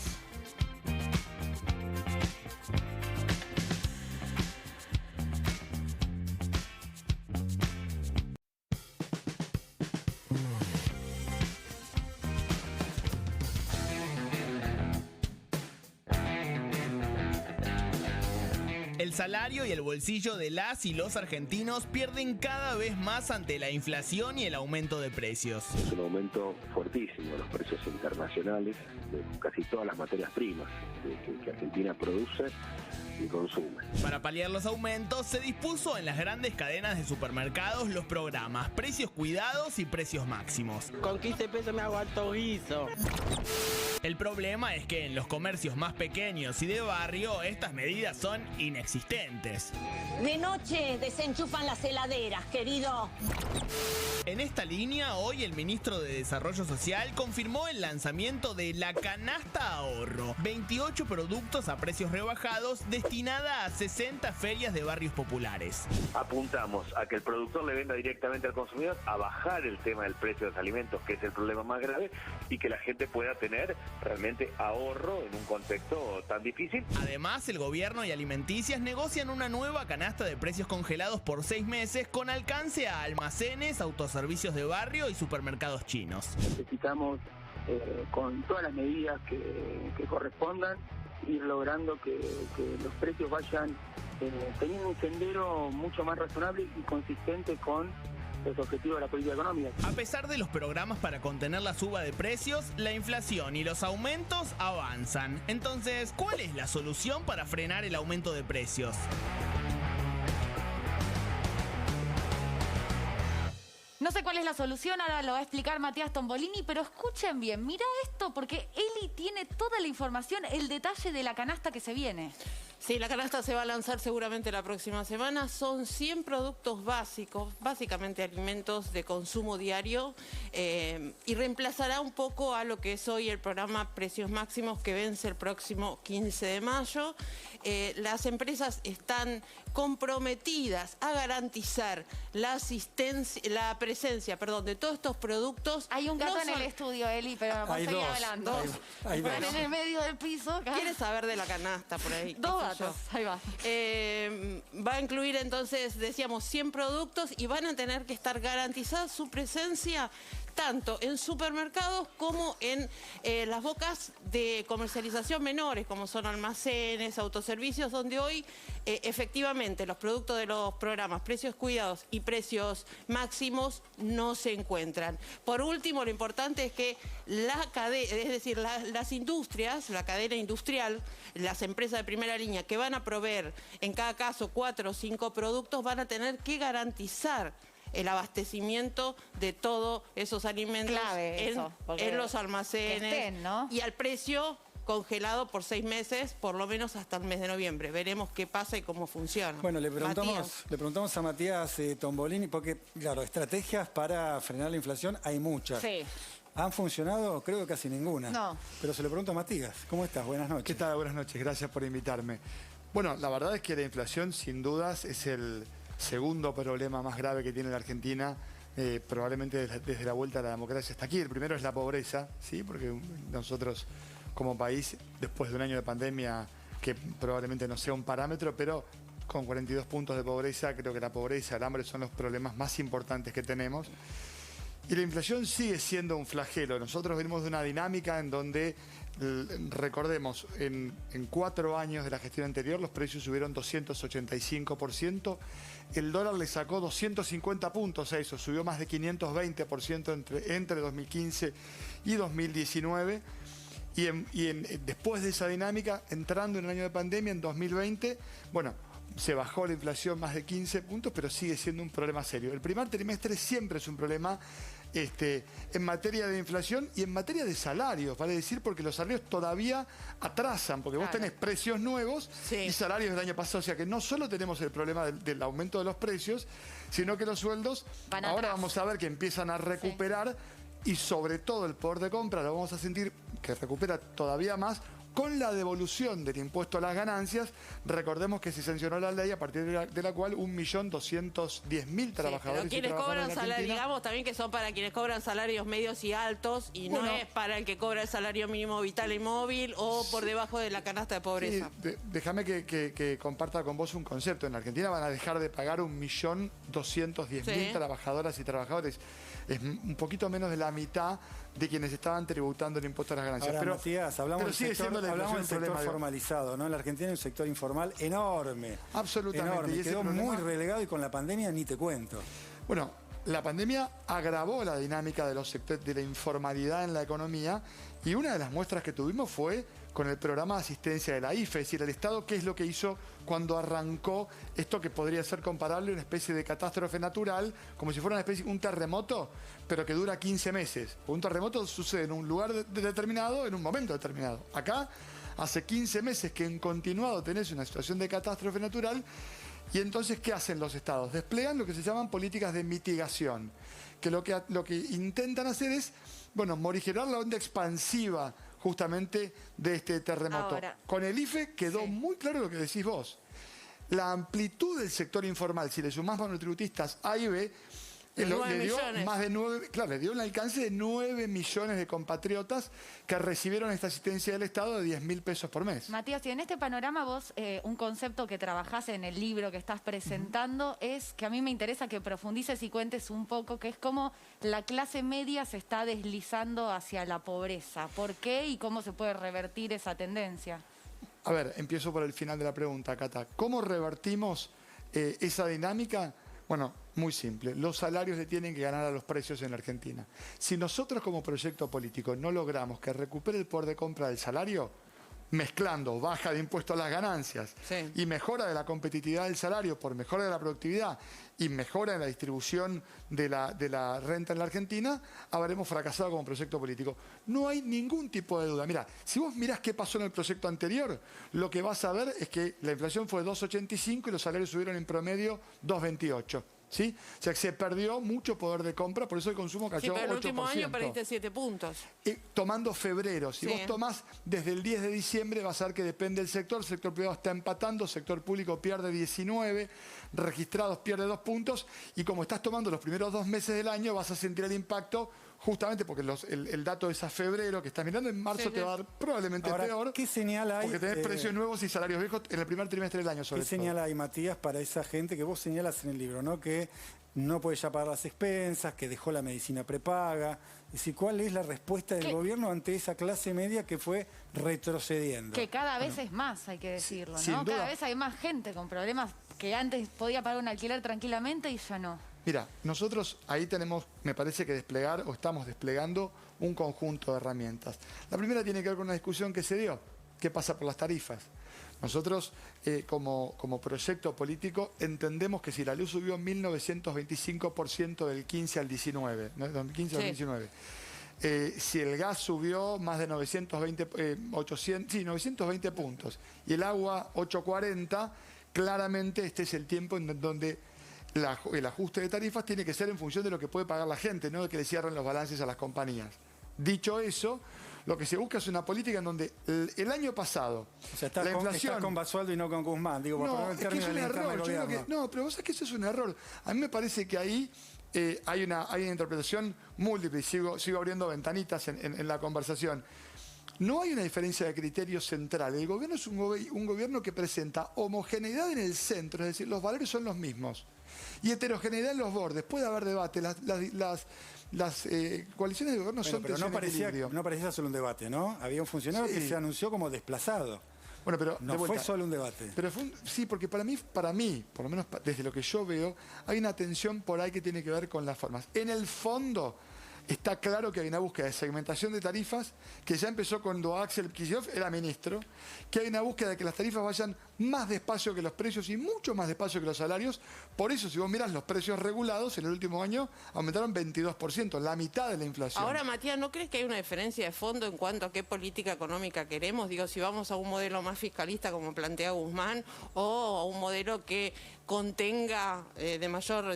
El salario y el bolsillo de las y los argentinos pierden cada vez más ante la inflación y el aumento de precios. Es un aumento fuertísimo de los precios internacionales de casi todas las materias primas que Argentina produce y consume. Para paliar los aumentos, se dispuso en las grandes cadenas de supermercados los programas Precios Cuidados y Precios Máximos. Con 15 pesos me hago alto guiso. El problema es que en los comercios más pequeños y de barrio, estas medidas son inexistentes. De noche desenchufan las heladeras, querido. En esta línea, hoy el ministro de Desarrollo Social confirmó el lanzamiento de la Canasta Ahorro, 28 productos a precios rebajados destinada a 60 ferias de barrios populares. Apuntamos a que el productor le venda directamente al consumidor, a bajar el tema del precio de los alimentos, que es el problema más grave, y que la gente pueda tener realmente ahorro en un contexto tan difícil. Además, el gobierno y alimenticias negocian una nueva canasta de precios congelados por 6 meses con alcance a almacenes, autoservicios de barrio y supermercados chinos. Necesitamos, con todas las medidas que correspondan, ir logrando que los precios vayan teniendo un sendero mucho más razonable y consistente con los objetivos de la política económica. A pesar de los programas para contener la suba de precios, la inflación y los aumentos avanzan. Entonces, ¿cuál es la solución para frenar el aumento de precios? No sé cuál es la solución, ahora lo va a explicar Matías Tombolini, pero escuchen bien, mira esto, porque Eli tiene toda la información, el detalle de la canasta que se viene. Sí, la canasta se va a lanzar seguramente la próxima semana. Son 100 productos básicos, básicamente alimentos de consumo diario, y reemplazará un poco a lo que es hoy el programa Precios Máximos, que vence el próximo 15 de mayo. Las empresas están comprometidas a garantizar la presencia de todos estos productos. Hay un gato en el estudio, Eli, pero vamos a seguir hablando. Están en el medio del piso. Acá. ¿Quieres saber de la canasta por ahí? Dos gatos, ahí va. Va a incluir entonces, decíamos, 100 productos y van a tener que estar garantizada su presencia tanto en supermercados como en las bocas de comercialización menores, como son almacenes, autoservicios, donde hoy efectivamente los productos de los programas Precios Cuidados y Precios Máximos no se encuentran. Por último, lo importante es que las industrias, la cadena industrial, las empresas de primera línea que van a proveer en cada caso 4 o 5 productos, van a tener que garantizar el abastecimiento de todos esos alimentos en los almacenes, ¿no? Y al precio congelado por 6 meses, por lo menos hasta el mes de noviembre. Veremos qué pasa y cómo funciona. Bueno, le preguntamos a Matías Tombolini, porque, claro, estrategias para frenar la inflación hay muchas. Sí. ¿Han funcionado? Creo que casi ninguna. No. Pero se lo pregunto a Matías. ¿Cómo estás? Buenas noches. ¿Qué tal? Buenas noches. Gracias por invitarme. Bueno, la verdad es que la inflación, sin dudas, es el segundo problema más grave que tiene la Argentina, probablemente desde la vuelta a la democracia hasta aquí. El primero es la pobreza, ¿sí? Porque nosotros como país, después de un año de pandemia, que probablemente no sea un parámetro, pero con 42 puntos de pobreza, creo que la pobreza y el hambre son los problemas más importantes que tenemos. Y la inflación sigue siendo un flagelo. Nosotros venimos de una dinámica en donde, recordemos, en 4 años de la gestión anterior los precios subieron 285%, el dólar le sacó 250 puntos a eso, subió más de 520% entre 2015 y 2019. Después de esa dinámica, entrando en el año de pandemia, en 2020, bueno, se bajó la inflación más de 15 puntos, pero sigue siendo un problema serio. El primer trimestre siempre es un problema en materia de inflación y en materia de salarios, vale decir, porque los salarios todavía atrasan, porque vos tenés precios nuevos y salarios del año pasado. O sea que no solo tenemos el problema del aumento de los precios, sino que los sueldos ahora vamos a ver que empiezan a recuperar y sobre todo el poder de compra lo vamos a sentir que recupera todavía más con la devolución del impuesto a las ganancias. Recordemos que se sancionó la ley a partir de la cual 1.210.000 trabajadores pero quienes cobran salario, digamos también que son para quienes cobran salarios medios y altos y no es para el que cobra el salario mínimo vital y móvil o por debajo de la canasta de pobreza. Sí, déjame que comparta con vos un concepto. En Argentina van a dejar de pagar 1.210.000 trabajadoras y trabajadores. Es un poquito menos de la mitad de quienes estaban tributando el impuesto a las ganancias. Ahora, pero Matías, hablamos del sector formalizado, ¿no? En la Argentina hay un sector informal enorme. Absolutamente. Enorme. Quedó muy relegado y con la pandemia ni te cuento. Bueno, la pandemia agravó la dinámica de los sectores de la informalidad en la economía y una de las muestras que tuvimos fue con el programa de asistencia de la IFE, es decir, el Estado, ¿qué es lo que hizo cuando arrancó esto que podría ser comparable a una especie de catástrofe natural, como si fuera un terremoto, pero que dura 15 meses? Un terremoto sucede en un lugar determinado, en un momento determinado. Acá, hace 15 meses que en continuado tenés una situación de catástrofe natural. Y entonces, ¿qué hacen los estados? Desplegan lo que se llaman políticas de mitigación, que lo que intentan hacer es, bueno, morigerar la onda expansiva justamente de este terremoto. Ahora, con el IFE quedó muy claro lo que decís vos. La amplitud del sector informal, si le sumás monotributistas A y B, le dio más de 9, claro, le dio un alcance de 9 millones de compatriotas que recibieron esta asistencia del Estado de 10.000 pesos por mes. Matías, y en este panorama vos, un concepto que trabajás en el libro que estás presentando es que a mí me interesa que profundices y cuentes un poco, que es cómo la clase media se está deslizando hacia la pobreza. ¿Por qué y cómo se puede revertir esa tendencia? A ver, empiezo por el final de la pregunta, Cata. ¿Cómo revertimos esa dinámica? Bueno, muy simple. Los salarios le tienen que ganar a los precios en la Argentina. Si nosotros como proyecto político no logramos que recupere el poder de compra del salario, mezclando baja de impuestos a las ganancias y mejora de la competitividad del salario por mejora de la productividad y mejora en la distribución de la renta en la Argentina, habremos fracasado como proyecto político. No hay ningún tipo de duda. Mira, si vos mirás qué pasó en el proyecto anterior, lo que vas a ver es que la inflación fue 2,85 y los salarios subieron en promedio 2,28. ¿Sí? O sea que se perdió mucho poder de compra, por eso el consumo cayó 8%. Sí, pero el último año perdiste 7 puntos. Tomando febrero, si vos tomás desde el 10 de diciembre, vas a ver que depende del sector privado está empatando, sector público pierde 19, registrados pierde 2 puntos, y como estás tomando los primeros 2 meses del año, vas a sentir el impacto justamente porque el dato es a febrero, que estás mirando, en marzo te va a dar probablemente peor. ¿Qué señal hay? Porque tenés precios nuevos y salarios viejos en el primer trimestre del año, sobre todo. ¿Qué señal hay, Matías, para esa gente que vos señalas en el libro, ¿no? Que no puede ya pagar las expensas, que dejó la medicina prepaga? Es decir, ¿cuál es la respuesta del gobierno ante esa clase media que fue retrocediendo? Que cada vez es más, hay que decirlo, sin ¿no? duda. Cada vez hay más gente con problemas que antes podía pagar un alquiler tranquilamente y ya no. Mira, nosotros ahí tenemos, me parece que desplegar, o estamos desplegando un conjunto de herramientas. La primera tiene que ver con una discusión que se dio, ¿qué pasa por las tarifas? Nosotros, como proyecto político, entendemos que si la luz subió 1.925% del 15 al 19, ¿no? Del 15 al 19, si el gas subió más de 920 puntos, y el agua 840, claramente este es el tiempo en donde el ajuste de tarifas tiene que ser en función de lo que puede pagar la gente, no de que le cierren los balances a las compañías. Dicho eso, lo que se busca es una política en donde el año pasado, o sea, está con Basualdo y no con Guzmán, digo, por no, es que es un error. No, pero vos sabés que eso es un error. A mí me parece que ahí hay una interpretación múltiple, y sigo abriendo ventanitas en la conversación. No hay una diferencia de criterio central. El gobierno es un gobierno que presenta homogeneidad en el centro, es decir, los valores son los mismos, y heterogeneidad en los bordes. Puede haber debate. Las coaliciones de gobierno son pero no parecía solo un debate, ¿no? Había un funcionario que se anunció como desplazado. Bueno, pero no fue solo un debate. Pero sí, porque para mí, por lo menos desde lo que yo veo, hay una tensión por ahí que tiene que ver con las formas. En el fondo, está claro que hay una búsqueda de segmentación de tarifas que ya empezó cuando Axel Kicillof era ministro, que hay una búsqueda de que las tarifas vayan más despacio que los precios y mucho más despacio que los salarios. Por eso, si vos mirás los precios regulados, en el último año aumentaron 22%, la mitad de la inflación. Ahora, Matías, ¿no crees que hay una diferencia de fondo en cuanto a qué política económica queremos? Digo, si vamos a un modelo más fiscalista, como plantea Guzmán, o a un modelo que contenga de mayor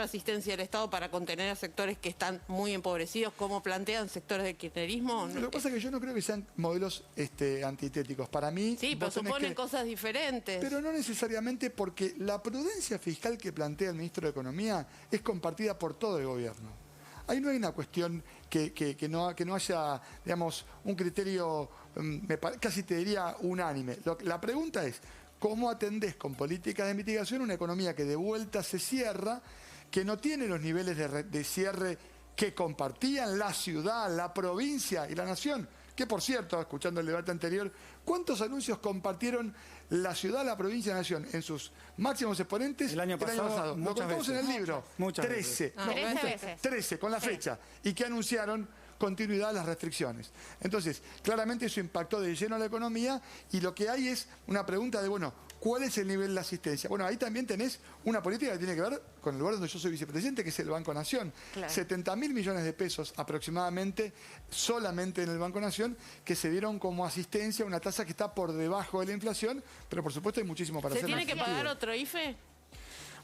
asistencia del Estado para contener a sectores que están muy empobrecidos, como plantean sectores del kirchnerismo. Lo que pasa es que yo no creo que sean modelos antitéticos. Para mí... Sí, pero suponen cosas diferentes. Pero no necesariamente, porque la prudencia fiscal que plantea el ministro de Economía es compartida por todo el gobierno. Ahí no hay una cuestión que no haya, digamos, un criterio, casi te diría, unánime. La pregunta es, ¿cómo atendés con políticas de mitigación una economía que de vuelta se cierra, que no tiene los niveles de cierre que compartían la ciudad, la provincia y la nación? Que, por cierto, escuchando el debate anterior, ¿cuántos anuncios compartieron la ciudad, la provincia y la nación en sus máximos exponentes el año pasado? Lo contamos en el libro. 13 veces. 13, con la fecha. Y que anunciaron continuidad a las restricciones. Entonces, claramente eso impactó de lleno a la economía, y lo que hay es una pregunta de, bueno, ¿cuál es el nivel de asistencia? Bueno, ahí también tenés una política que tiene que ver con el lugar donde yo soy vicepresidente, que es el Banco Nación. Claro. 70.000 millones de pesos aproximadamente, solamente en el Banco Nación, que se dieron como asistencia, una tasa que está por debajo de la inflación, pero por supuesto hay muchísimo para hacer. ¿Se tiene que pagar otro IFE?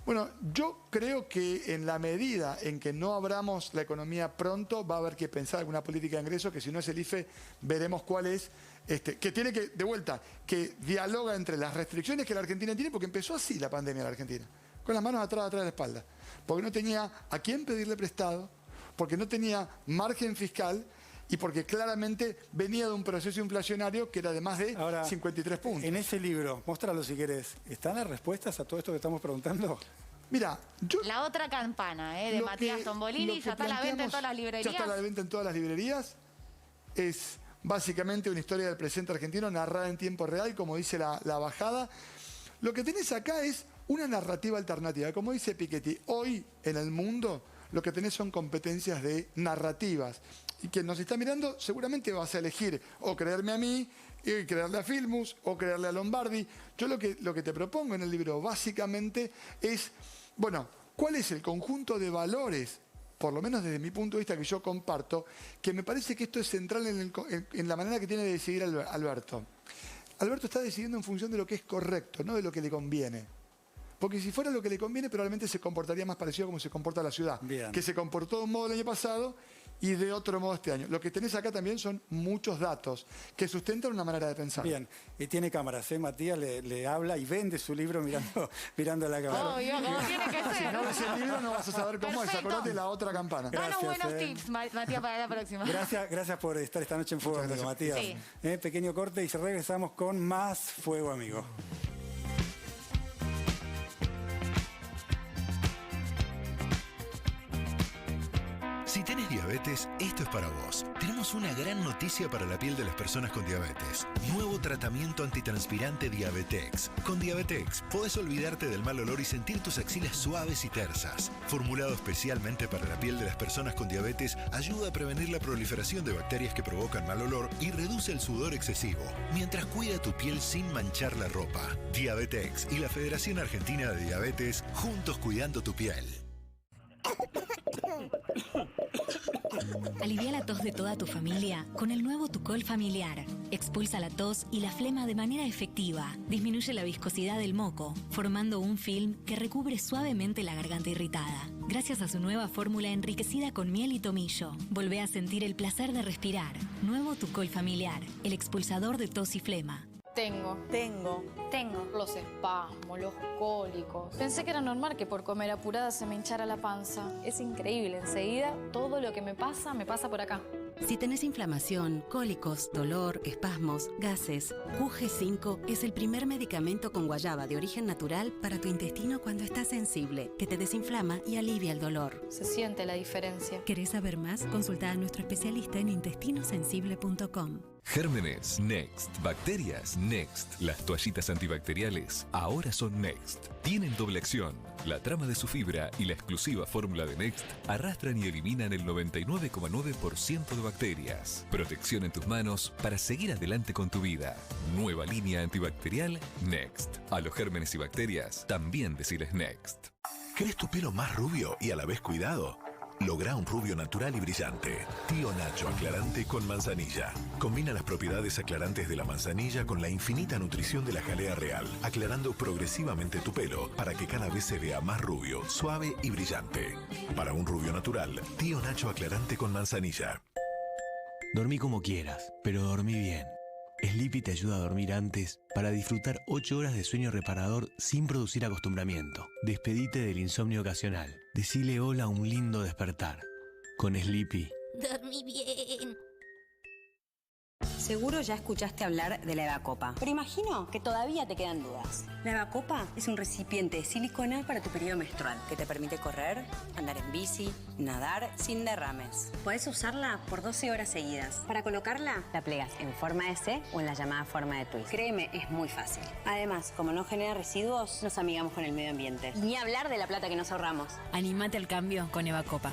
Bueno, yo creo que en la medida en que no abramos la economía pronto, va a haber que pensar alguna política de ingreso, que si no es el IFE, veremos cuál es, que tiene que, de vuelta, que dialoga entre las restricciones que la Argentina tiene, porque empezó así la pandemia en la Argentina, con las manos atrás de la espalda, porque no tenía a quién pedirle prestado, porque no tenía margen fiscal, y porque claramente venía de un proceso inflacionario que era de más de 53 puntos. En ese libro, móstralo si querés, ¿están las respuestas a todo esto que estamos preguntando? Mira, La otra campana, de Matías Tombolini, ya está a la venta en todas las librerías. Ya está a la venta en todas las librerías. Es básicamente una historia del presente argentino narrada en tiempo real, como dice la bajada. Lo que tenés acá es una narrativa alternativa. Como dice Piketty, hoy en el mundo lo que tenés son competencias de narrativas. Y quien nos está mirando seguramente vas a elegir o creerme a mí, y creerle a Filmus, o creerle a Lombardi. Yo lo que te propongo en el libro básicamente es, bueno, ¿cuál es el conjunto de valores, por lo menos desde mi punto de vista que yo comparto, que me parece que esto es central en la manera que tiene de decidir Alberto? Alberto está decidiendo en función de lo que es correcto, no de lo que le conviene. Porque si fuera lo que le conviene, probablemente se comportaría más parecido a como se comporta la ciudad. Bien. Que se comportó de un modo el año pasado y de otro modo este año. Lo que tenés acá también son muchos datos que sustentan una manera de pensar. Bien, y tiene cámaras, Matías le habla y vende su libro mirando a la cámara. Como tiene que ser. Si no ves el libro no vas a saber cómo es. Acordate la otra campana. Danos buenos tips, Matías, para la próxima. Gracias por estar esta noche en Fuego Amigo, Matías. Sí. Pequeño corte y regresamos con más Fuego Amigo. Si tenés diabetes, esto es para vos. Tenemos una gran noticia para la piel de las personas con diabetes. Nuevo tratamiento antitranspirante Diabetex. Con Diabetex podés olvidarte del mal olor y sentir tus axilas suaves y tersas. Formulado especialmente para la piel de las personas con diabetes, ayuda a prevenir la proliferación de bacterias que provocan mal olor y reduce el sudor excesivo, mientras cuida tu piel sin manchar la ropa. Diabetex y la Federación Argentina de Diabetes, juntos cuidando tu piel. Alivia la tos de toda tu familia con el nuevo Tucol familiar. Expulsa la tos y la flema de manera efectiva. Disminuye la viscosidad del moco, formando un film que recubre suavemente la garganta irritada. Gracias a su nueva fórmula enriquecida con miel y tomillo, volvé a sentir el placer de respirar. Nuevo Tucol familiar, el expulsador de tos y flema. Tengo los espasmos, los cólicos. Pensé que era normal que por comer apurada se me hinchara la panza. Es increíble, enseguida todo lo que me pasa por acá. Si tenés inflamación, cólicos, dolor, espasmos, gases, UG5 es el primer medicamento con guayaba de origen natural para tu intestino cuando está sensible, que te desinflama y alivia el dolor. Se siente la diferencia. ¿Querés saber más? Consulta a nuestro especialista en intestinosensible.com. Gérmenes, Next. Bacterias, Next. Las toallitas antibacteriales ahora son Next. Tienen doble acción. La trama de su fibra y la exclusiva fórmula de Next arrastran y eliminan el 99,9% de bacterias. Protección en tus manos para seguir adelante con tu vida. Nueva línea antibacterial Next. A los gérmenes y bacterias también deciles Next. ¿Querés tu pelo más rubio y a la vez cuidado? Logra un rubio natural y brillante. Tío Nacho aclarante con manzanilla. Combina las propiedades aclarantes de la manzanilla con la infinita nutrición de la jalea real, aclarando progresivamente tu pelo para que cada vez se vea más rubio, suave y brillante. Para un rubio natural, Tío Nacho aclarante con manzanilla. Dormí como quieras, pero dormí bien. Sleepy te ayuda a dormir antes para disfrutar 8 horas de sueño reparador sin producir acostumbramiento. Despedite del insomnio ocasional. Decile hola a un lindo despertar. Con Sleepy. Dormí bien. Seguro ya escuchaste hablar de la Evacopa, pero imagino que todavía te quedan dudas. La Evacopa es un recipiente de silicona para tu periodo menstrual que te permite correr, andar en bici, nadar sin derrames. Podés usarla por 12 horas seguidas. Para colocarla, la plegas en forma de C o en la llamada forma de twist. Créeme, es muy fácil. Además, como no genera residuos, nos amigamos con el medio ambiente. Y ni hablar de la plata que nos ahorramos. Anímate al cambio con Evacopa.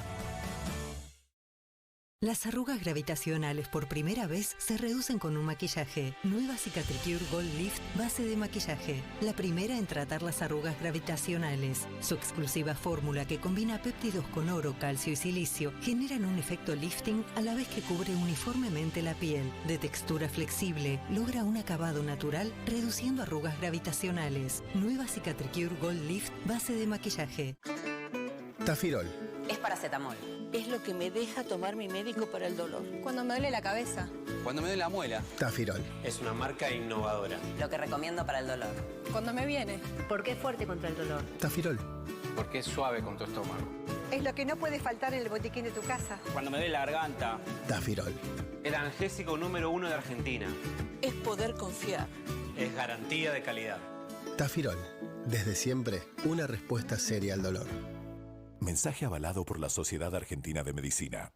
Las arrugas gravitacionales por primera vez se reducen con un maquillaje. Nueva Cicatricure Gold Lift base de maquillaje. La primera en tratar las arrugas gravitacionales. Su exclusiva fórmula que combina péptidos con oro, calcio y silicio generan un efecto lifting a la vez que cubre uniformemente la piel. De textura flexible, logra un acabado natural reduciendo arrugas gravitacionales. Nueva Cicatricure Gold Lift base de maquillaje. Tafirol. Es paracetamol. Es lo que me deja tomar mi médico para el dolor. Cuando me duele la cabeza. Cuando me duele la muela. Tafirol. Es una marca innovadora. Lo que recomiendo para el dolor. Cuando me viene. Porque es fuerte contra el dolor. Tafirol. Porque es suave con tu estómago. Es lo que no puede faltar en el botiquín de tu casa. Cuando me duele la garganta. Tafirol. El analgésico número 1 de Argentina. Es poder confiar. Es garantía de calidad. Tafirol. Desde siempre, una respuesta seria al dolor. Mensaje avalado por la Sociedad Argentina de Medicina.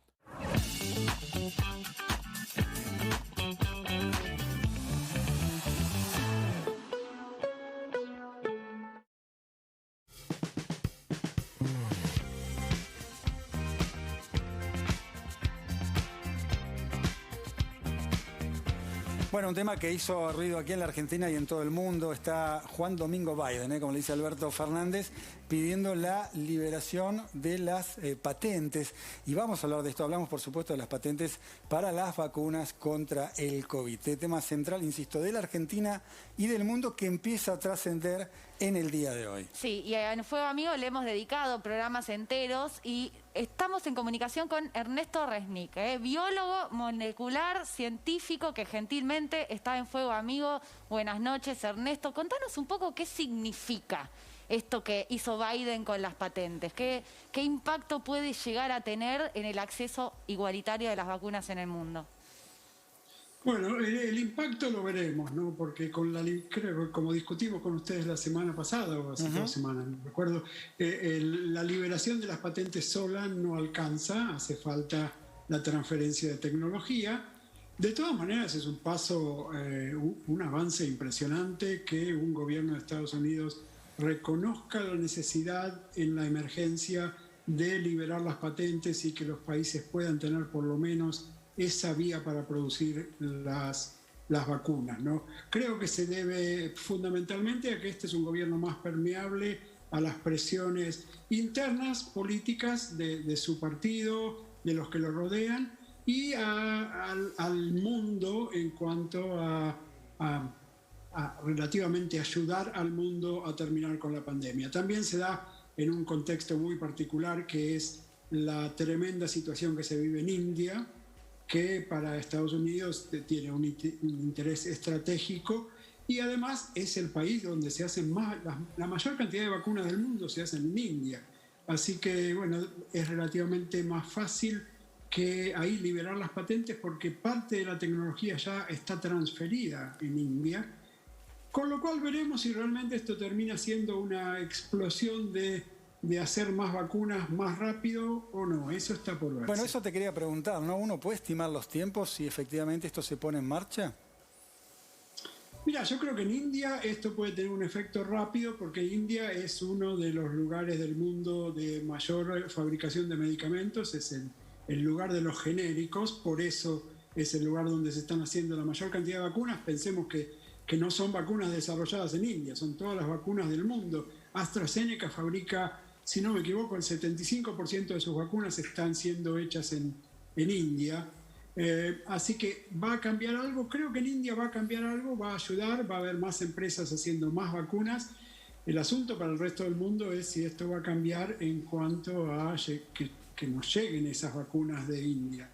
Bueno, un tema que hizo ruido aquí en la Argentina y en todo el mundo. Está Juan Domingo Biden, como le dice Alberto Fernández, pidiendo la liberación de las patentes. Y vamos a hablar de esto. Hablamos, por supuesto, de las patentes para las vacunas contra el COVID. Tema central, insisto, de la Argentina y del mundo que empieza a trascender en el día de hoy. Sí, y en Fuego Amigo le hemos dedicado programas enteros y estamos en comunicación con Ernesto Resnick, biólogo molecular, científico que gentilmente está en Fuego Amigo. Buenas noches, Ernesto. Contanos un poco qué significa esto que hizo Biden con las patentes. ¿Qué impacto puede llegar a tener en el acceso igualitario de las vacunas en el mundo? Bueno, el impacto lo veremos, ¿no? Porque creo que como discutimos con ustedes la semana pasada, o hace 2 semanas, no recuerdo, la liberación de las patentes sola no alcanza, hace falta la transferencia de tecnología. De todas maneras, es un paso, un avance impresionante que un gobierno de Estados Unidos reconozca la necesidad en la emergencia de liberar las patentes y que los países puedan tener por lo menos esa vía para producir las vacunas, ¿no? Creo que se debe fundamentalmente a que este es un gobierno más permeable a las presiones internas, políticas de su partido, de los que lo rodean, y al mundo en cuanto a relativamente ayudar al mundo a terminar con la pandemia. También se da en un contexto muy particular, que es la tremenda situación que se vive en India, que para Estados Unidos tiene un interés estratégico, y además es el país donde se hacen la mayor cantidad de vacunas del mundo se hacen en India. Así que, bueno, es relativamente más fácil que ahí liberar las patentes porque parte de la tecnología ya está transferida en India, con lo cual veremos si realmente esto termina siendo una explosión de hacer más vacunas más rápido o no. Eso está por verse. Bueno, eso te quería preguntar, ¿no? ¿Uno puede estimar los tiempos si efectivamente esto se pone en marcha? Mira, yo creo que en India esto puede tener un efecto rápido porque India es uno de los lugares del mundo de mayor fabricación de medicamentos, es el lugar de los genéricos, por eso es el lugar donde se están haciendo la mayor cantidad de vacunas. Pensemos que no son vacunas desarrolladas en India, son todas las vacunas del mundo. AstraZeneca fabrica, si no me equivoco, el 75% de sus vacunas están siendo hechas en India. Así que va a cambiar algo, creo que en India va a cambiar algo, va a ayudar, va a haber más empresas haciendo más vacunas. El asunto para el resto del mundo es si esto va a cambiar en cuanto a que nos lleguen esas vacunas de India.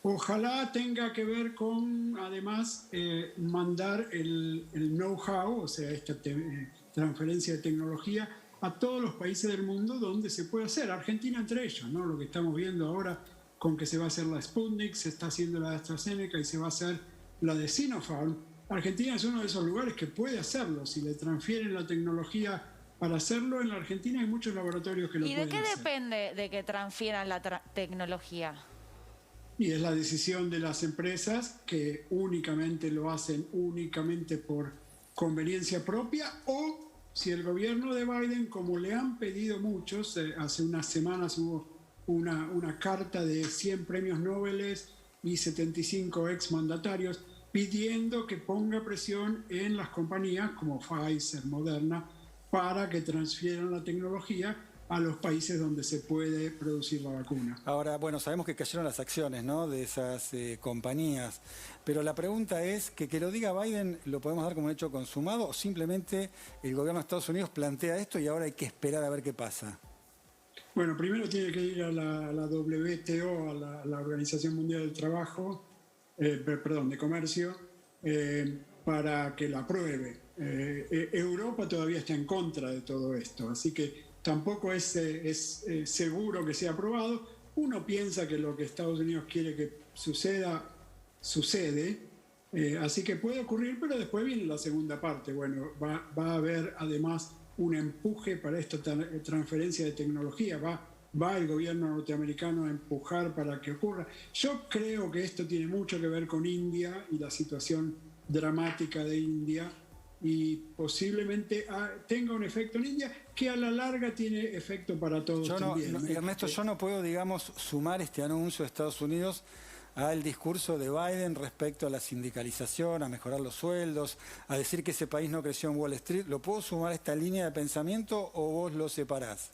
Ojalá tenga que ver con, además, mandar el know-how, o sea, esta transferencia de tecnología a todos los países del mundo donde se puede hacer, Argentina entre ellos, ¿no? Lo que estamos viendo ahora con que se va a hacer la Sputnik, se está haciendo la de AstraZeneca y se va a hacer la de Sinopharm. Argentina es uno de esos lugares que puede hacerlo, si le transfieren la tecnología para hacerlo. En la Argentina hay muchos laboratorios que lo pueden hacer. ¿Y de qué depende de que transfieran la tecnología? Y es la decisión de las empresas que únicamente lo hacen únicamente por conveniencia propia, o si el gobierno de Biden, como le han pedido muchos, hace unas semanas hubo una carta de 100 premios Nobel y 75 exmandatarios pidiendo que ponga presión en las compañías como Pfizer, Moderna, para que transfieran la tecnología a los países donde se puede producir la vacuna. Ahora, bueno, sabemos que cayeron las acciones, ¿no?, de esas compañías, pero la pregunta es que lo diga Biden, ¿lo podemos dar como un hecho consumado o simplemente el gobierno de Estados Unidos plantea esto y ahora hay que esperar a ver qué pasa? Bueno, primero tiene que ir a la WTO, a la Organización Mundial del Trabajo, de Comercio, para que la apruebe. Europa todavía está en contra de todo esto, así que tampoco es seguro que sea aprobado. Uno piensa que lo que Estados Unidos quiere que suceda, sucede, así que puede ocurrir, pero después viene la segunda parte. Bueno, va a haber además un empuje para esta transferencia de tecnología, va el gobierno norteamericano a empujar para que ocurra. Yo creo que esto tiene mucho que ver con India y la situación dramática de India, y posiblemente tenga un efecto en India que a la larga tiene efecto para todos también. Ernesto, yo no puedo, digamos, sumar este anuncio de Estados Unidos al discurso de Biden respecto a la sindicalización, a mejorar los sueldos, a decir que ese país no creció en Wall Street. ¿Lo puedo sumar a esta línea de pensamiento o vos lo separás?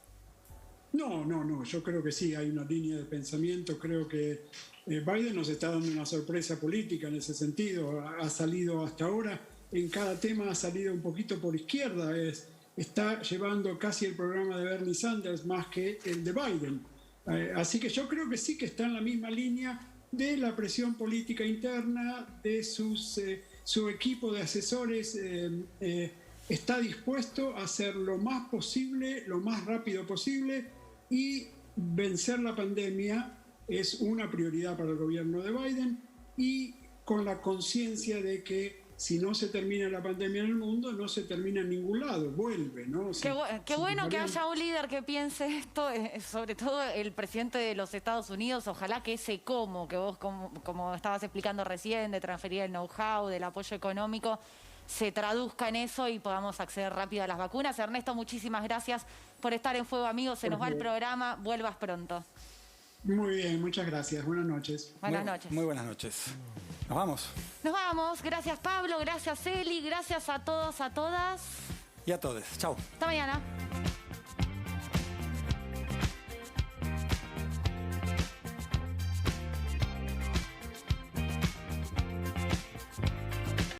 No, yo creo que sí, hay una línea de pensamiento. Creo que Biden nos está dando una sorpresa política en ese sentido. Ha salido hasta ahora, en cada tema ha salido un poquito por izquierda. Está llevando casi el programa de Bernie Sanders más que el de Biden. Así que yo creo que sí que está en la misma línea de la presión política interna, de su equipo de asesores. Está dispuesto a hacer lo más posible, lo más rápido posible, y vencer la pandemia es una prioridad para el gobierno de Biden, y con la conciencia de que si no se termina la pandemia en el mundo, no se termina en ningún lado, vuelve, ¿no? Qué bueno que haya un líder que piense esto, sobre todo el presidente de los Estados Unidos. Ojalá que ese que vos como estabas explicando recién, de transferir el know-how, del apoyo económico, se traduzca en eso y podamos acceder rápido a las vacunas. Ernesto, muchísimas gracias por estar en Fuego Amigos. Se nos va el programa. Vuelvas pronto. Muy bien, muchas gracias. Buenas noches. Buenas noches. Muy buenas noches. Nos vamos. Nos vamos. Gracias, Pablo. Gracias, Eli. Gracias a todos, a todas. Y a todos. Chau. Hasta mañana.